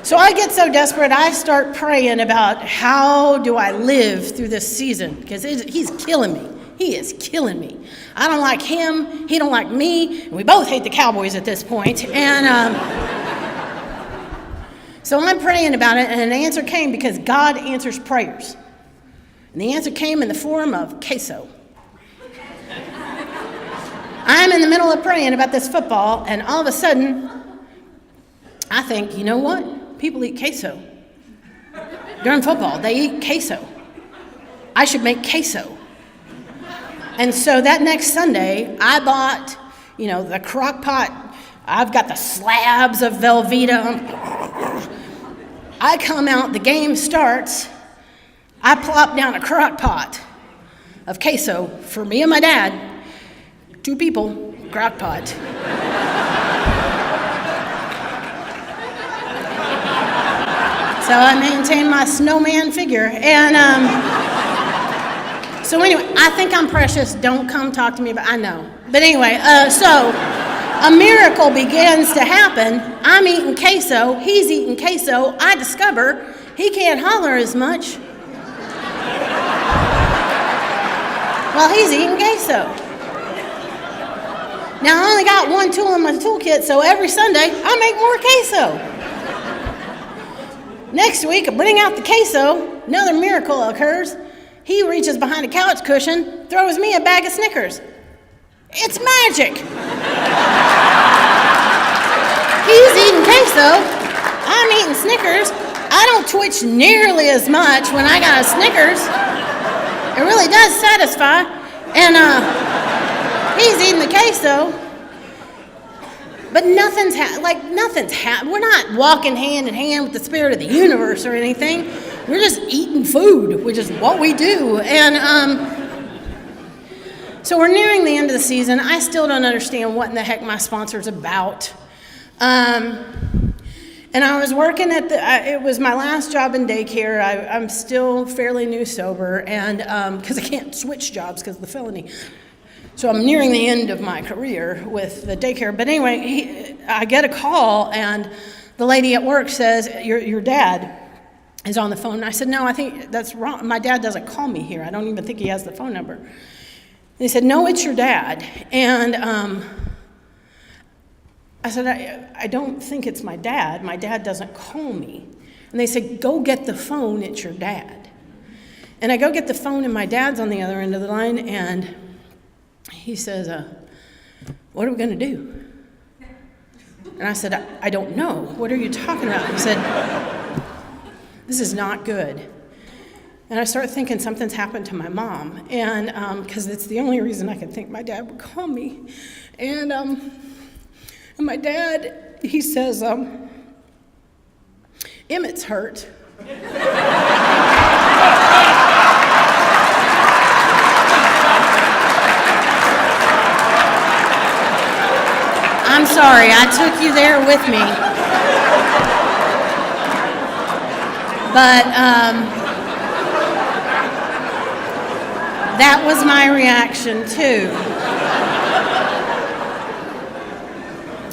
so I get so desperate, I start praying about how do I live through this season, because he's killing me. He is killing me. I don't like him. He don't like me. And we both hate the Cowboys at this point. And so I'm praying about it, and an answer came because God answers prayers. And the answer came in the form of queso. I'm in the middle of praying about this football, and all of a sudden, I think, you know what? People eat queso. During football, they eat queso. I should make queso. And so that next Sunday, I bought, the crock pot. I've got the slabs of Velveeta. I come out, the game starts. I plop down a crock pot of queso for me and my dad. 2 people, crock pot. So I maintain my snowman figure. And So anyway, I think I'm precious. Don't come talk to me about, I know. But anyway, so a miracle begins to happen. I'm eating queso. He's eating queso. I discover he can't holler as much while he's eating queso. Now, I only got one tool in my toolkit, so every Sunday, I make more queso. Next week, I bring out the queso. Another miracle occurs. He reaches behind a couch cushion, throws me a bag of Snickers. It's magic. He's eating queso. I'm eating Snickers. I don't twitch nearly as much when I got a Snickers. It really does satisfy. And he's eating the queso. But nothing's happened. We're not walking hand in hand with the spirit of the universe or anything. We're just eating food, which is what we do. And so we're nearing the end of the season. I still don't understand what in the heck my sponsor's about. And I was working at it was my last job in daycare. I'm still fairly new sober, and because I can't switch jobs because of the felony. So I'm nearing the end of my career with the daycare. But anyway, I get a call, and the lady at work says, your dad is on the phone. And I said, no, I think that's wrong. My dad doesn't call me here. I don't even think he has the phone number. And they said, no, it's your dad. And I said, I don't think it's my dad. My dad doesn't call me. And they said, go get the phone. It's your dad. And I go get the phone, and my dad's on the other end of the line, and he says, what are we going to do? And I said, I don't know. What are you talking about? He said, this is not good. And I started thinking something's happened to my mom, and because it's the only reason I could think my dad would call me. And my dad, he says, Emmett's hurt. I'm sorry, I took you there with me. But that was my reaction too.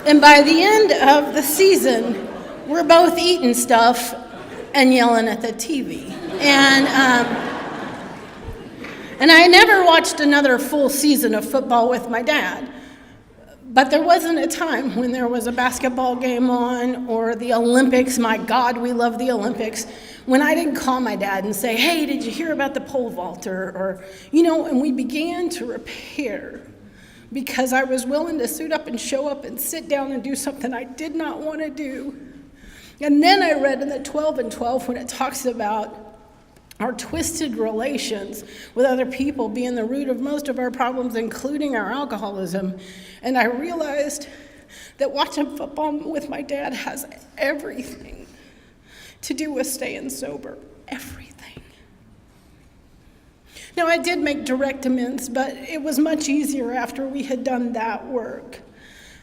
And by the end of the season, we're both eating stuff and yelling at the TV. And I never watched another full season of football with my dad. But there wasn't a time when there was a basketball game on or the Olympics. My God, we love the Olympics. When I didn't call my dad and say, hey, did you hear about the pole vaulter? Or, and we began to repair because I was willing to suit up and show up and sit down and do something I did not want to do. And then I read in the 12 and 12 when it talks about our twisted relations with other people being the root of most of our problems, including our alcoholism. And I realized that watching football with my dad has everything to do with staying sober. Everything. Now, I did make direct amends, but it was much easier after we had done that work.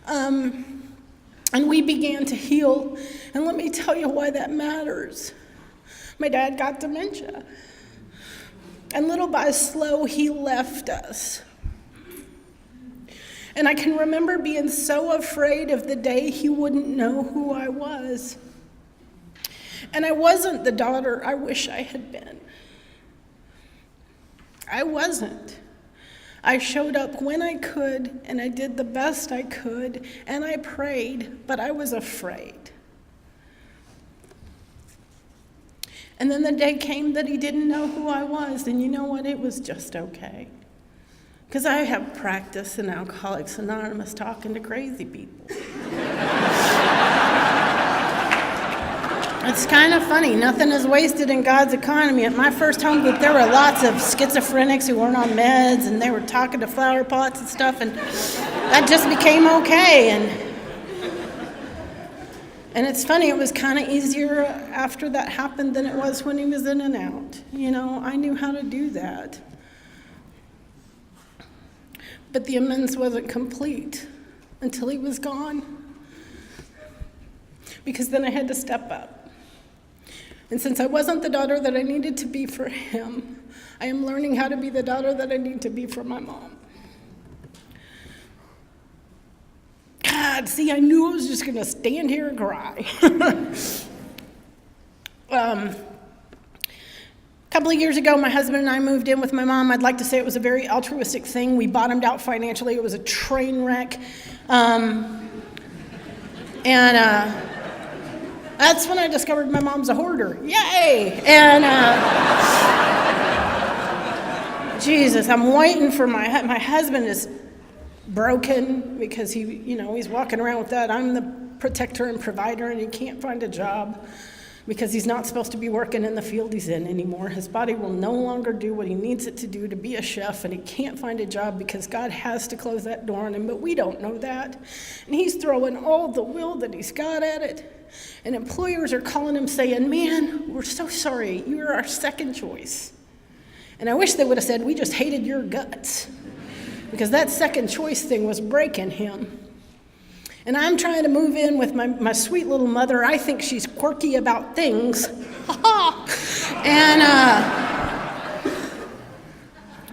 And we began to heal. And let me tell you why that matters. My dad got dementia. And little by slow, he left us. And I can remember being so afraid of the day he wouldn't know who I was. And I wasn't the daughter I wish I had been. I wasn't. I showed up when I could, and I did the best I could, and I prayed, but I was afraid. And then the day came that he didn't know who I was, and you know what? It was just okay. Because I have practice in Alcoholics Anonymous talking to crazy people. It's kind of funny. Nothing is wasted in God's economy. At my first home group, there were lots of schizophrenics who weren't on meds, and they were talking to flower pots and stuff, and that just became okay. And it's funny, it was kind of easier after that happened than it was when he was in and out. I knew how to do that. But the amends wasn't complete until he was gone. Because then I had to step up. And since I wasn't the daughter that I needed to be for him, I am learning how to be the daughter that I need to be for my mom. God, see, I knew I was just going to stand here and cry. A couple of years ago, my husband and I moved in with my mom. I'd like to say it was a very altruistic thing. We bottomed out financially. It was a train wreck. That's when I discovered my mom's a hoarder. Yay! And Jesus, I'm waiting for my husband is broken because he's walking around with that. I'm the protector and provider, and he can't find a job because he's not supposed to be working in the field he's in anymore. His body will no longer do what he needs it to do to be a chef, and he can't find a job because God has to close that door on him, but we don't know that. And he's throwing all the will that he's got at it, and employers are calling him saying, man, we're so sorry, you were our second choice. And I wish they would have said, we just hated your guts, because that second choice thing was breaking him. And I'm trying to move in with my sweet little mother. I think she's quirky about things.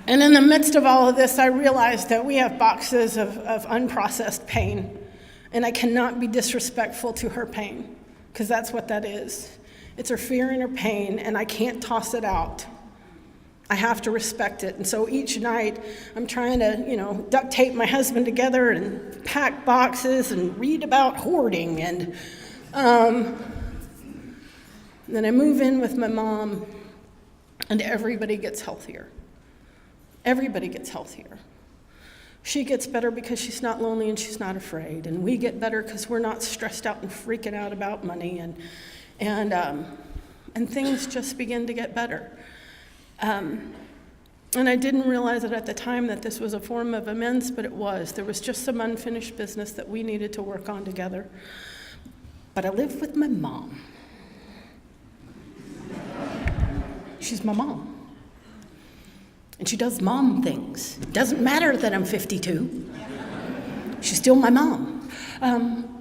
And in the midst of all of this, I realized that we have boxes of unprocessed pain. And I cannot be disrespectful to her pain, because that's what that is. It's her fear and her pain, and I can't toss it out. I have to respect it. And so each night I'm trying to, duct tape my husband together and pack boxes and read about hoarding. And then I move in with my mom, and everybody gets healthier. Everybody gets healthier. She gets better because she's not lonely and she's not afraid. And we get better because we're not stressed out and freaking out about money. And things just begin to get better. And I didn't realize it at the time that this was a form of amends, but it was. There was just some unfinished business that we needed to work on together. But I live with my mom. She's my mom. And she does mom things. It doesn't matter that I'm 52. She's still my mom.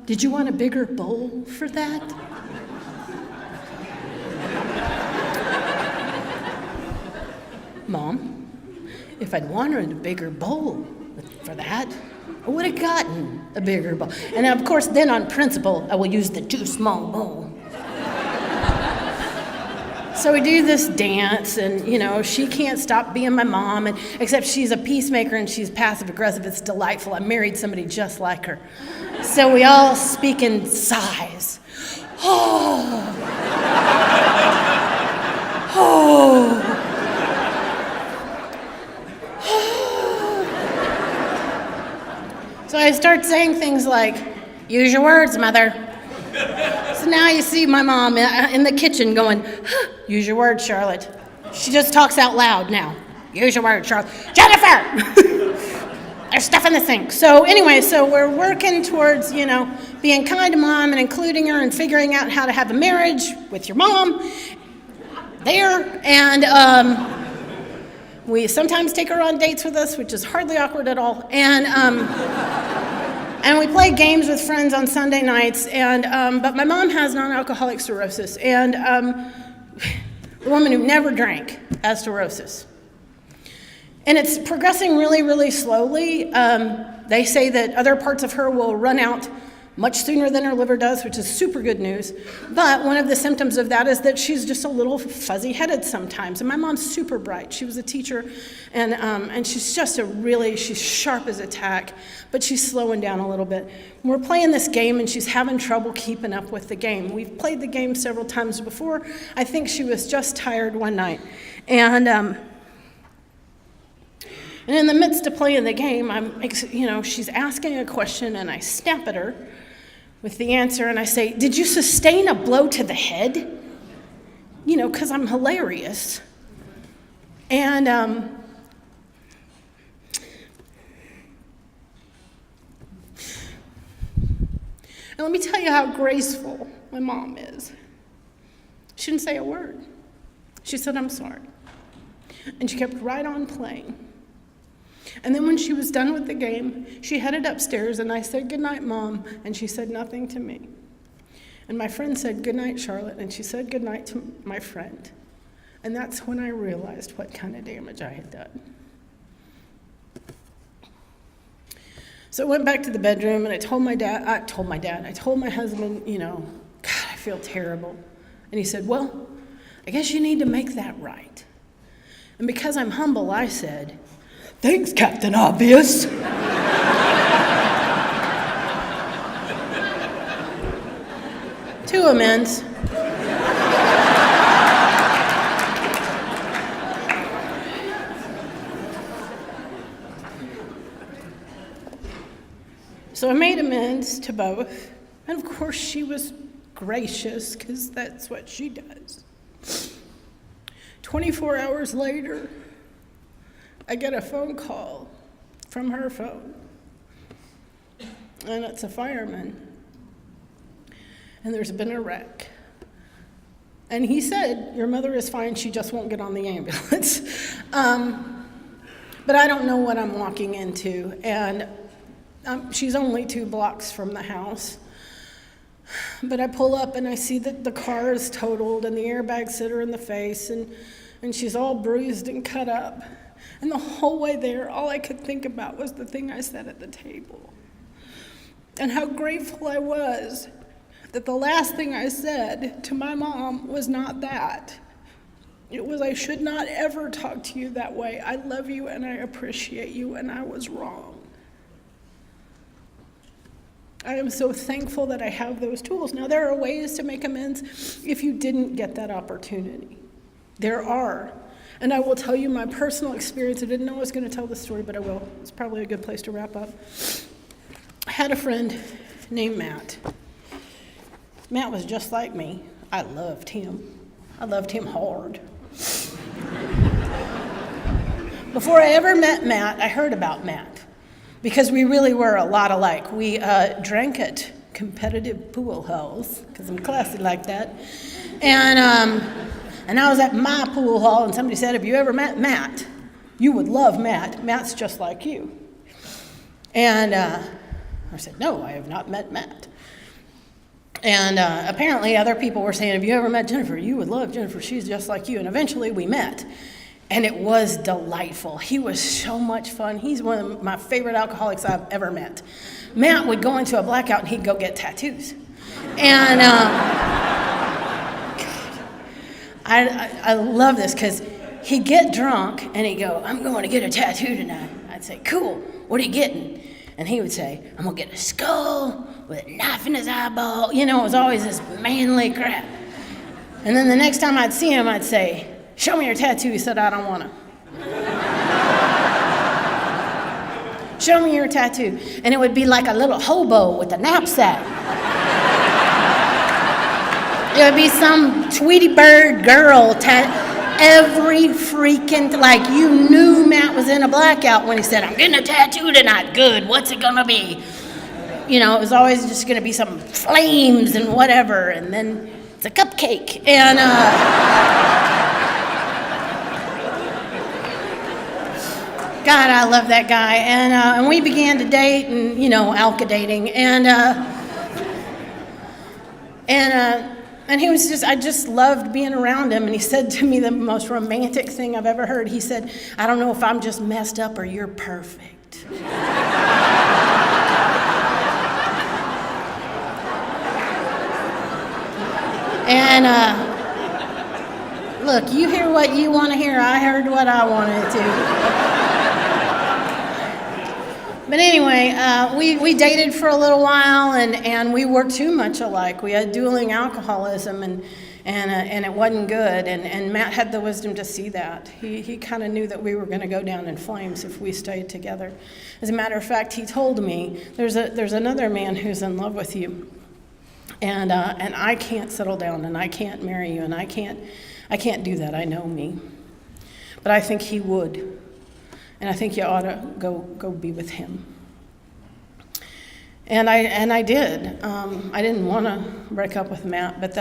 Did you want a bigger bowl for that? Mom, if I'd wanted a bigger bowl for that, I would have gotten a bigger bowl. And of course, then on principle, I will use the too small bowl. So we do this dance, and she can't stop being my mom, and except she's a peacemaker and she's passive aggressive. It's delightful. I married somebody just like her. So we all speak in sighs. Oh. Oh. So I start saying things like, use your words, mother. So now you see my mom in the kitchen going, use your words, Charlotte. She just talks out loud now. Use your words, Charlotte. Jennifer! There's stuff in the sink. So anyway, we're working towards, being kind to mom and including her and figuring out how to have a marriage with your mom there. And we sometimes take her on dates with us, which is hardly awkward at all. And we play games with friends on Sunday nights. But my mom has non-alcoholic cirrhosis, and a woman who never drank has cirrhosis. And it's progressing really, really slowly. They say that other parts of her will run out much sooner than her liver does, which is super good news. But one of the symptoms of that is that she's just a little fuzzy-headed sometimes. And my mom's super bright. She was a teacher, and she's just she's sharp as a tack, but she's slowing down a little bit. We're playing this game, and she's having trouble keeping up with the game. We've played the game several times before. I think she was just tired one night. And in the midst of playing the game, she's asking a question, and I snap at her with the answer, and I say, did you sustain a blow to the head? Because I'm hilarious. And let me tell you how graceful my mom is. She didn't say a word. She said, I'm sorry. And she kept right on playing. And then when she was done with the game, she headed upstairs, and I said, good night, Mom, and she said nothing to me. And my friend said, good night, Charlotte, and she said good night to my friend. And that's when I realized what kind of damage I had done. So I went back to the bedroom and I told my husband, God, I feel terrible. And he said, well, I guess you need to make that right. And because I'm humble, I said, thanks, Captain Obvious. Two amends. So I made amends to both, and of course she was gracious, because that's what she does. 24 hours later, I get a phone call from her phone, and it's a fireman, and there's been a wreck. And he said, your mother is fine, she just won't get on the ambulance. But I don't know what I'm walking into, and she's only 2 blocks from the house. But I pull up and I see that the car is totaled and the airbags hit her in the face and she's all bruised and cut up. And the whole way there, all I could think about was the thing I said at the table. And how grateful I was that the last thing I said to my mom was not that. It was, I should not ever talk to you that way. I love you and I appreciate you, and I was wrong. I am so thankful that I have those tools. Now, there are ways to make amends if you didn't get that opportunity. There are. And I will tell you my personal experience. I didn't know I was going to tell this story, but I will. It's probably a good place to wrap up. I had a friend named Matt. Matt was just like me. I loved him. I loved him hard. Before I ever met Matt, I heard about Matt. Because we really were a lot alike. We drank at competitive pool halls, because I'm classy like that. And I was at my pool hall, and somebody said, have you ever met Matt? You would love Matt. Matt's just like you. And I said, no, I have not met Matt. And apparently other people were saying, have you ever met Jennifer? You would love Jennifer. She's just like you. And eventually we met. And it was delightful. He was so much fun. He's one of my favorite alcoholics I've ever met. Matt would go into a blackout and he'd go get tattoos. And I love this because he'd get drunk and he'd go, I'm going to get a tattoo tonight. I'd say, cool, what are you getting? And he would say, I'm going to get a skull with a knife in his eyeball. It was always this manly crap. And then the next time I'd see him, I'd say, show me your tattoo. He said, I don't want to. Show me your tattoo. And it would be like a little hobo with a knapsack. It would be some Tweety Bird girl. Every freaking, like you knew Matt was in a blackout when he said, I'm getting a tattoo tonight. Good, what's it going to be? It was always just going to be some flames and whatever. And then it's a cupcake. And, God, I love that guy. And we began to date and, alka dating. And he was I just loved being around him. And he said to me the most romantic thing I've ever heard. He said, I don't know if I'm just messed up or you're perfect. And look, you hear what you want to hear. I heard what I wanted to. But anyway, we dated for a little while, and we were too much alike. We had dueling alcoholism, and it wasn't good. And Matt had the wisdom to see that. He kind of knew that we were going to go down in flames if we stayed together. As a matter of fact, he told me, there's another man who's in love with you, and I can't settle down, and I can't marry you, and I can't do that. I know me, but I think he would. And I think you ought to go be with him. And I did. I didn't want to break up with Matt, but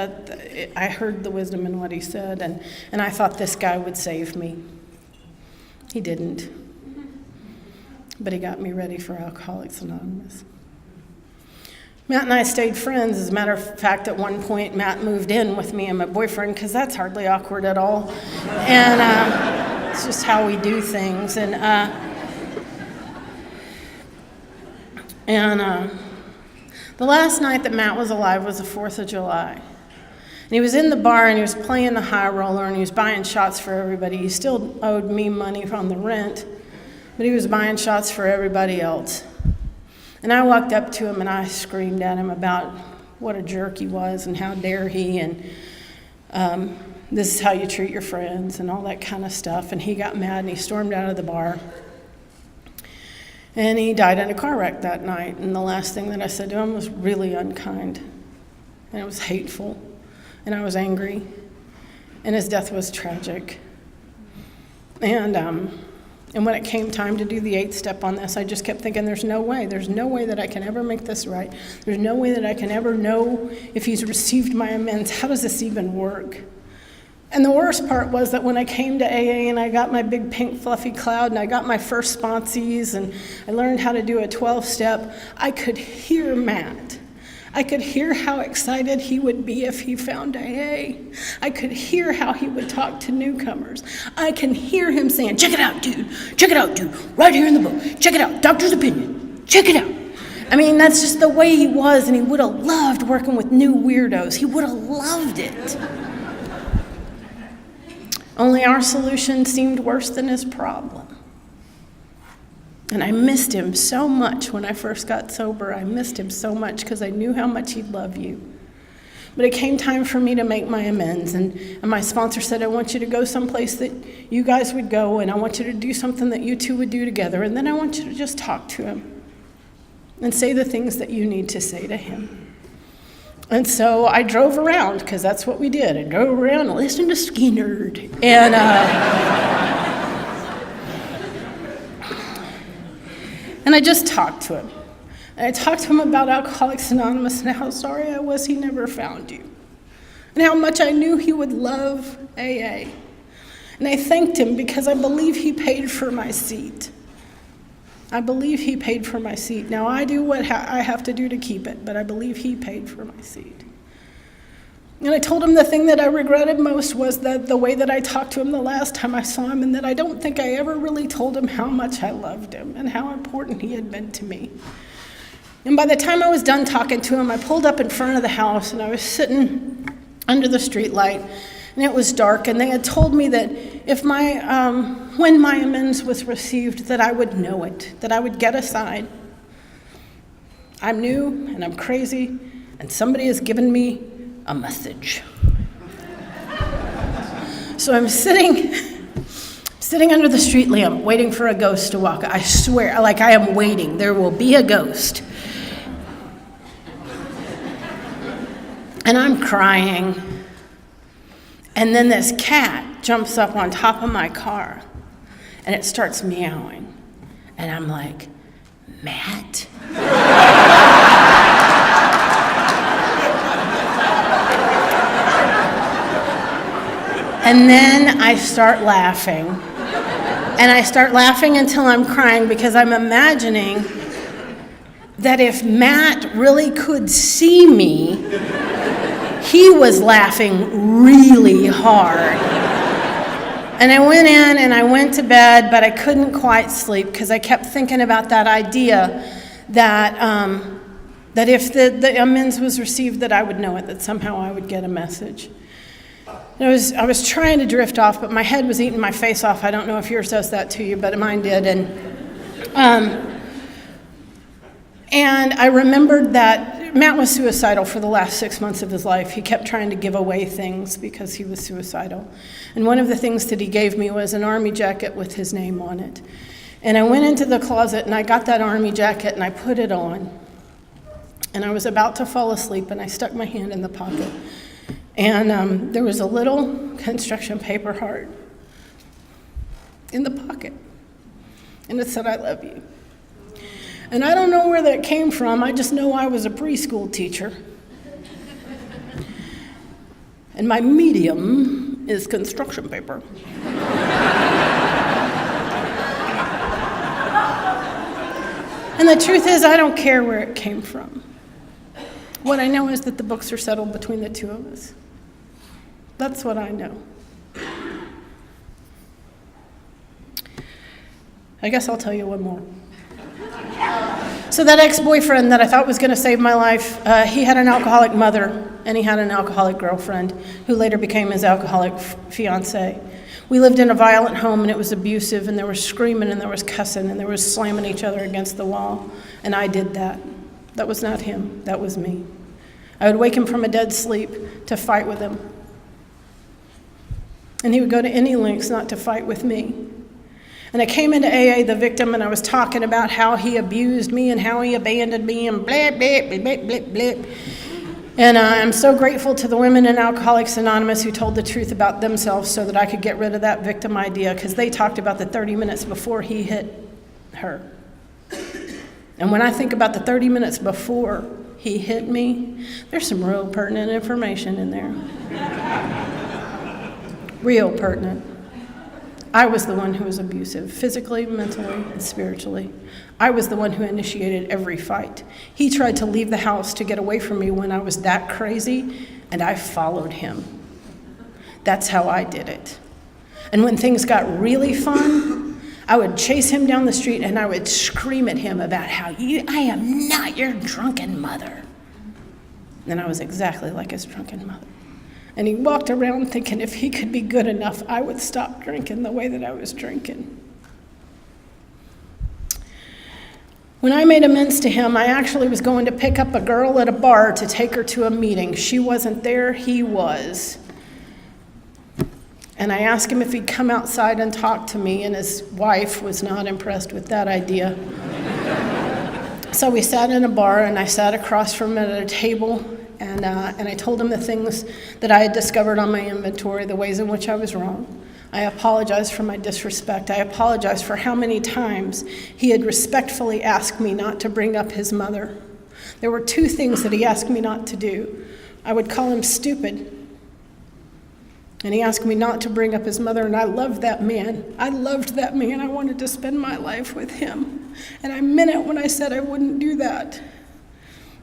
I heard the wisdom in what he said, and I thought this guy would save me. He didn't. But he got me ready for Alcoholics Anonymous. Matt and I stayed friends. As a matter of fact, at one point, Matt moved in with me and my boyfriend, because that's hardly awkward at all. And it's just how we do things. And the last night that Matt was alive was the 4th of July. And he was in the bar, and he was playing the high roller, and he was buying shots for everybody. He still owed me money from the rent, but he was buying shots for everybody else. And I walked up to him, and I screamed at him about what a jerk he was, and how dare he, and this is how you treat your friends, and all that kind of stuff. And he got mad, and he stormed out of the bar. And he died in a car wreck that night. And the last thing that I said to him was really unkind. And it was hateful. And I was angry. And his death was tragic. And when it came time to do the 8th step on this, I just kept thinking, there's no way that I can ever make this right. There's no way that I can ever know if he's received my amends. How does this even work? And the worst part was that when I came to AA and I got my big pink fluffy cloud and I got my first sponsees and I learned how to do a 12-step, I could hear Matt. I could hear how excited he would be if he found AA. I could hear how he would talk to newcomers. I can hear him saying, check it out, dude. Check it out, dude. Right here in the book. Check it out. Doctor's opinion. Check it out. I mean, that's just the way he was, and he would have loved working with new weirdos. He would have loved it. Only our solution seemed worse than his problem. And I missed him so much when I first got sober. I missed him so much because I knew how much he'd love you. But it came time for me to make my amends. And my sponsor said, I want you to go someplace that you guys would go, and I want you to do something that you two would do together. And then I want you to just talk to him and say the things that you need to say to him. And so I drove around, because that's what we did. I drove around and listened to Skinner. And I just talked to him. And I talked to him about Alcoholics Anonymous and how sorry I was he never found you. And how much I knew he would love AA. And I thanked him because I believe he paid for my seat. I believe he paid for my seat. Now, I do what I have to do to keep it, but I believe he paid for my seat. And I told him the thing that I regretted most was that the way that I talked to him the last time I saw him, and that I don't think I ever really told him how much I loved him and how important he had been to me. And by the time I was done talking to him, I pulled up in front of the house, and I was sitting under the street light, and it was dark, and they had told me that if when my amends was received, that I would know it, that I would get aside. I'm new, and I'm crazy, and somebody has given me a message. So I'm sitting under the street lamp, waiting for a ghost to walk. I swear, like I am waiting. There will be a ghost. And I'm crying. And then this cat jumps up on top of my car, and it starts meowing. And I'm like, Matt? And then I start laughing. And I start laughing until I'm crying, because I'm imagining that if Matt really could see me, he was laughing really hard. And I went in and I went to bed, but I couldn't quite sleep because I kept thinking about that idea that if the amends was received, that I would know it, that somehow I would get a message. I was trying to drift off, but my head was eating my face off. I don't know if yours does that to you, but mine did. And I remembered that Matt was suicidal for the last 6 months of his life. He kept trying to give away things because he was suicidal. And one of the things that he gave me was an army jacket with his name on it. And I went into the closet and I got that army jacket and I put it on. And I was about to fall asleep and I stuck my hand in the pocket. And there was a little construction paper heart in the pocket. And it said, I love you. And I don't know where that came from. I just know I was a preschool teacher. And my medium is construction paper. And the truth is, I don't care where it came from. What I know is that the books are settled between the two of us. That's what I know. I guess I'll tell you one more. So that ex-boyfriend that I thought was going to save my life, he had an alcoholic mother, and he had an alcoholic girlfriend, who later became his alcoholic fiancée. We lived in a violent home, and it was abusive, and there was screaming, and there was cussing, and there was slamming each other against the wall, and I did that. That was not him. That was me. I would wake him from a dead sleep to fight with him, and he would go to any lengths not to fight with me. And I came into AA, the victim, and I was talking about how he abused me and how he abandoned me and blah, blah, blah, blah, blah, blah. And I'm so grateful to the women in Alcoholics Anonymous who told the truth about themselves so that I could get rid of that victim idea, because they talked about the 30 minutes before he hit her. And when I think about the 30 minutes before he hit me, there's some real pertinent information in there. Real pertinent. I was the one who was abusive, physically, mentally, and spiritually. I was the one who initiated every fight. He tried to leave the house to get away from me when I was that crazy, and I followed him. That's how I did it. And when things got really fun, I would chase him down the street and I would scream at him about how I am not your drunken mother. And I was exactly like his drunken mother. And he walked around thinking if he could be good enough, I would stop drinking the way that I was drinking. When I made amends to him, I actually was going to pick up a girl at a bar to take her to a meeting. She wasn't there, he was. And I asked him if he'd come outside and talk to me, and his wife was not impressed with that idea. So we sat in a bar, and I sat across from him at a table, and I told him the things that I had discovered on my inventory, the ways in which I was wrong. I apologized for my disrespect. I apologized for how many times he had respectfully asked me not to bring up his mother. There were two things that he asked me not to do. I would call him stupid, and he asked me not to bring up his mother, and I loved that man. I loved that man. I wanted to spend my life with him. And I meant it when I said I wouldn't do that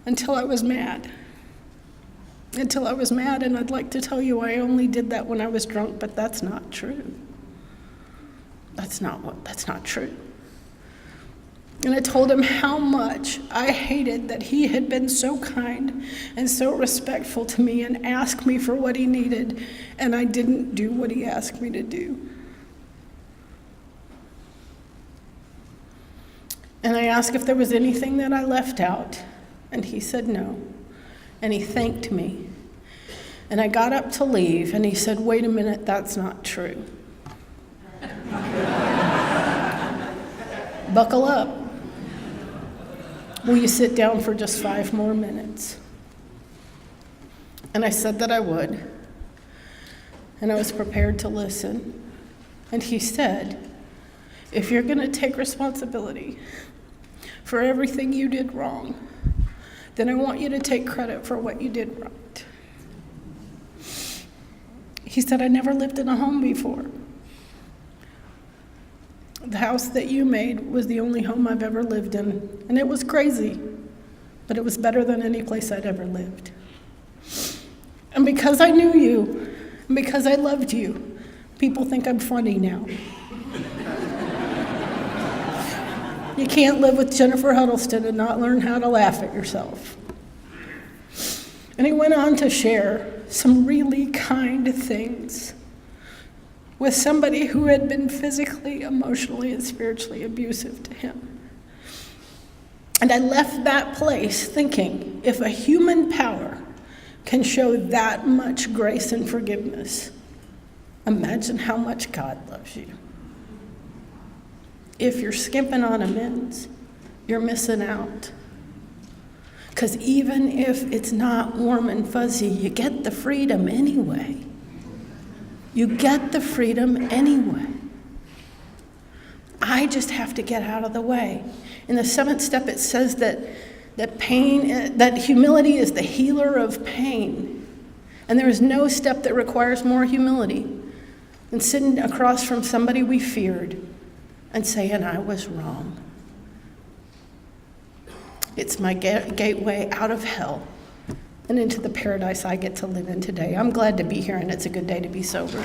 until I was mad. Until I was mad, and I'd like to tell you I only did that when I was drunk, but that's not true. That's not true. And I told him how much I hated that he had been so kind and so respectful to me and asked me for what he needed, and I didn't do what he asked me to do. And I asked if there was anything that I left out, and he said no. And he thanked me. And I got up to leave, and he said, "Wait a minute, that's not true." Buckle up. Will you sit down for just 5 more minutes? And I said that I would. And I was prepared to listen. And he said, "If you're going to take responsibility for everything you did wrong, then I want you to take credit for what you did right." He said, "I never lived in a home before. The house that you made was the only home I've ever lived in, and it was crazy, but it was better than any place I'd ever lived. And because I knew you, and because I loved you, people think I'm funny now. You can't live with Jennifer Huddleston and not learn how to laugh at yourself." And he went on to share some really kind things with somebody who had been physically, emotionally, and spiritually abusive to him. And I left that place thinking, if a human power can show that much grace and forgiveness, imagine how much God loves you. If you're skimping on amends, you're missing out. Because even if it's not warm and fuzzy, you get the freedom anyway. You get the freedom anyway. I just have to get out of the way. In the 7th step, it says that humility is the healer of pain. And there is no step that requires more humility than sitting across from somebody we feared and saying, "I was wrong." It's my gateway out of hell and into the paradise I get to live in today. I'm glad to be here, and it's a good day to be sober.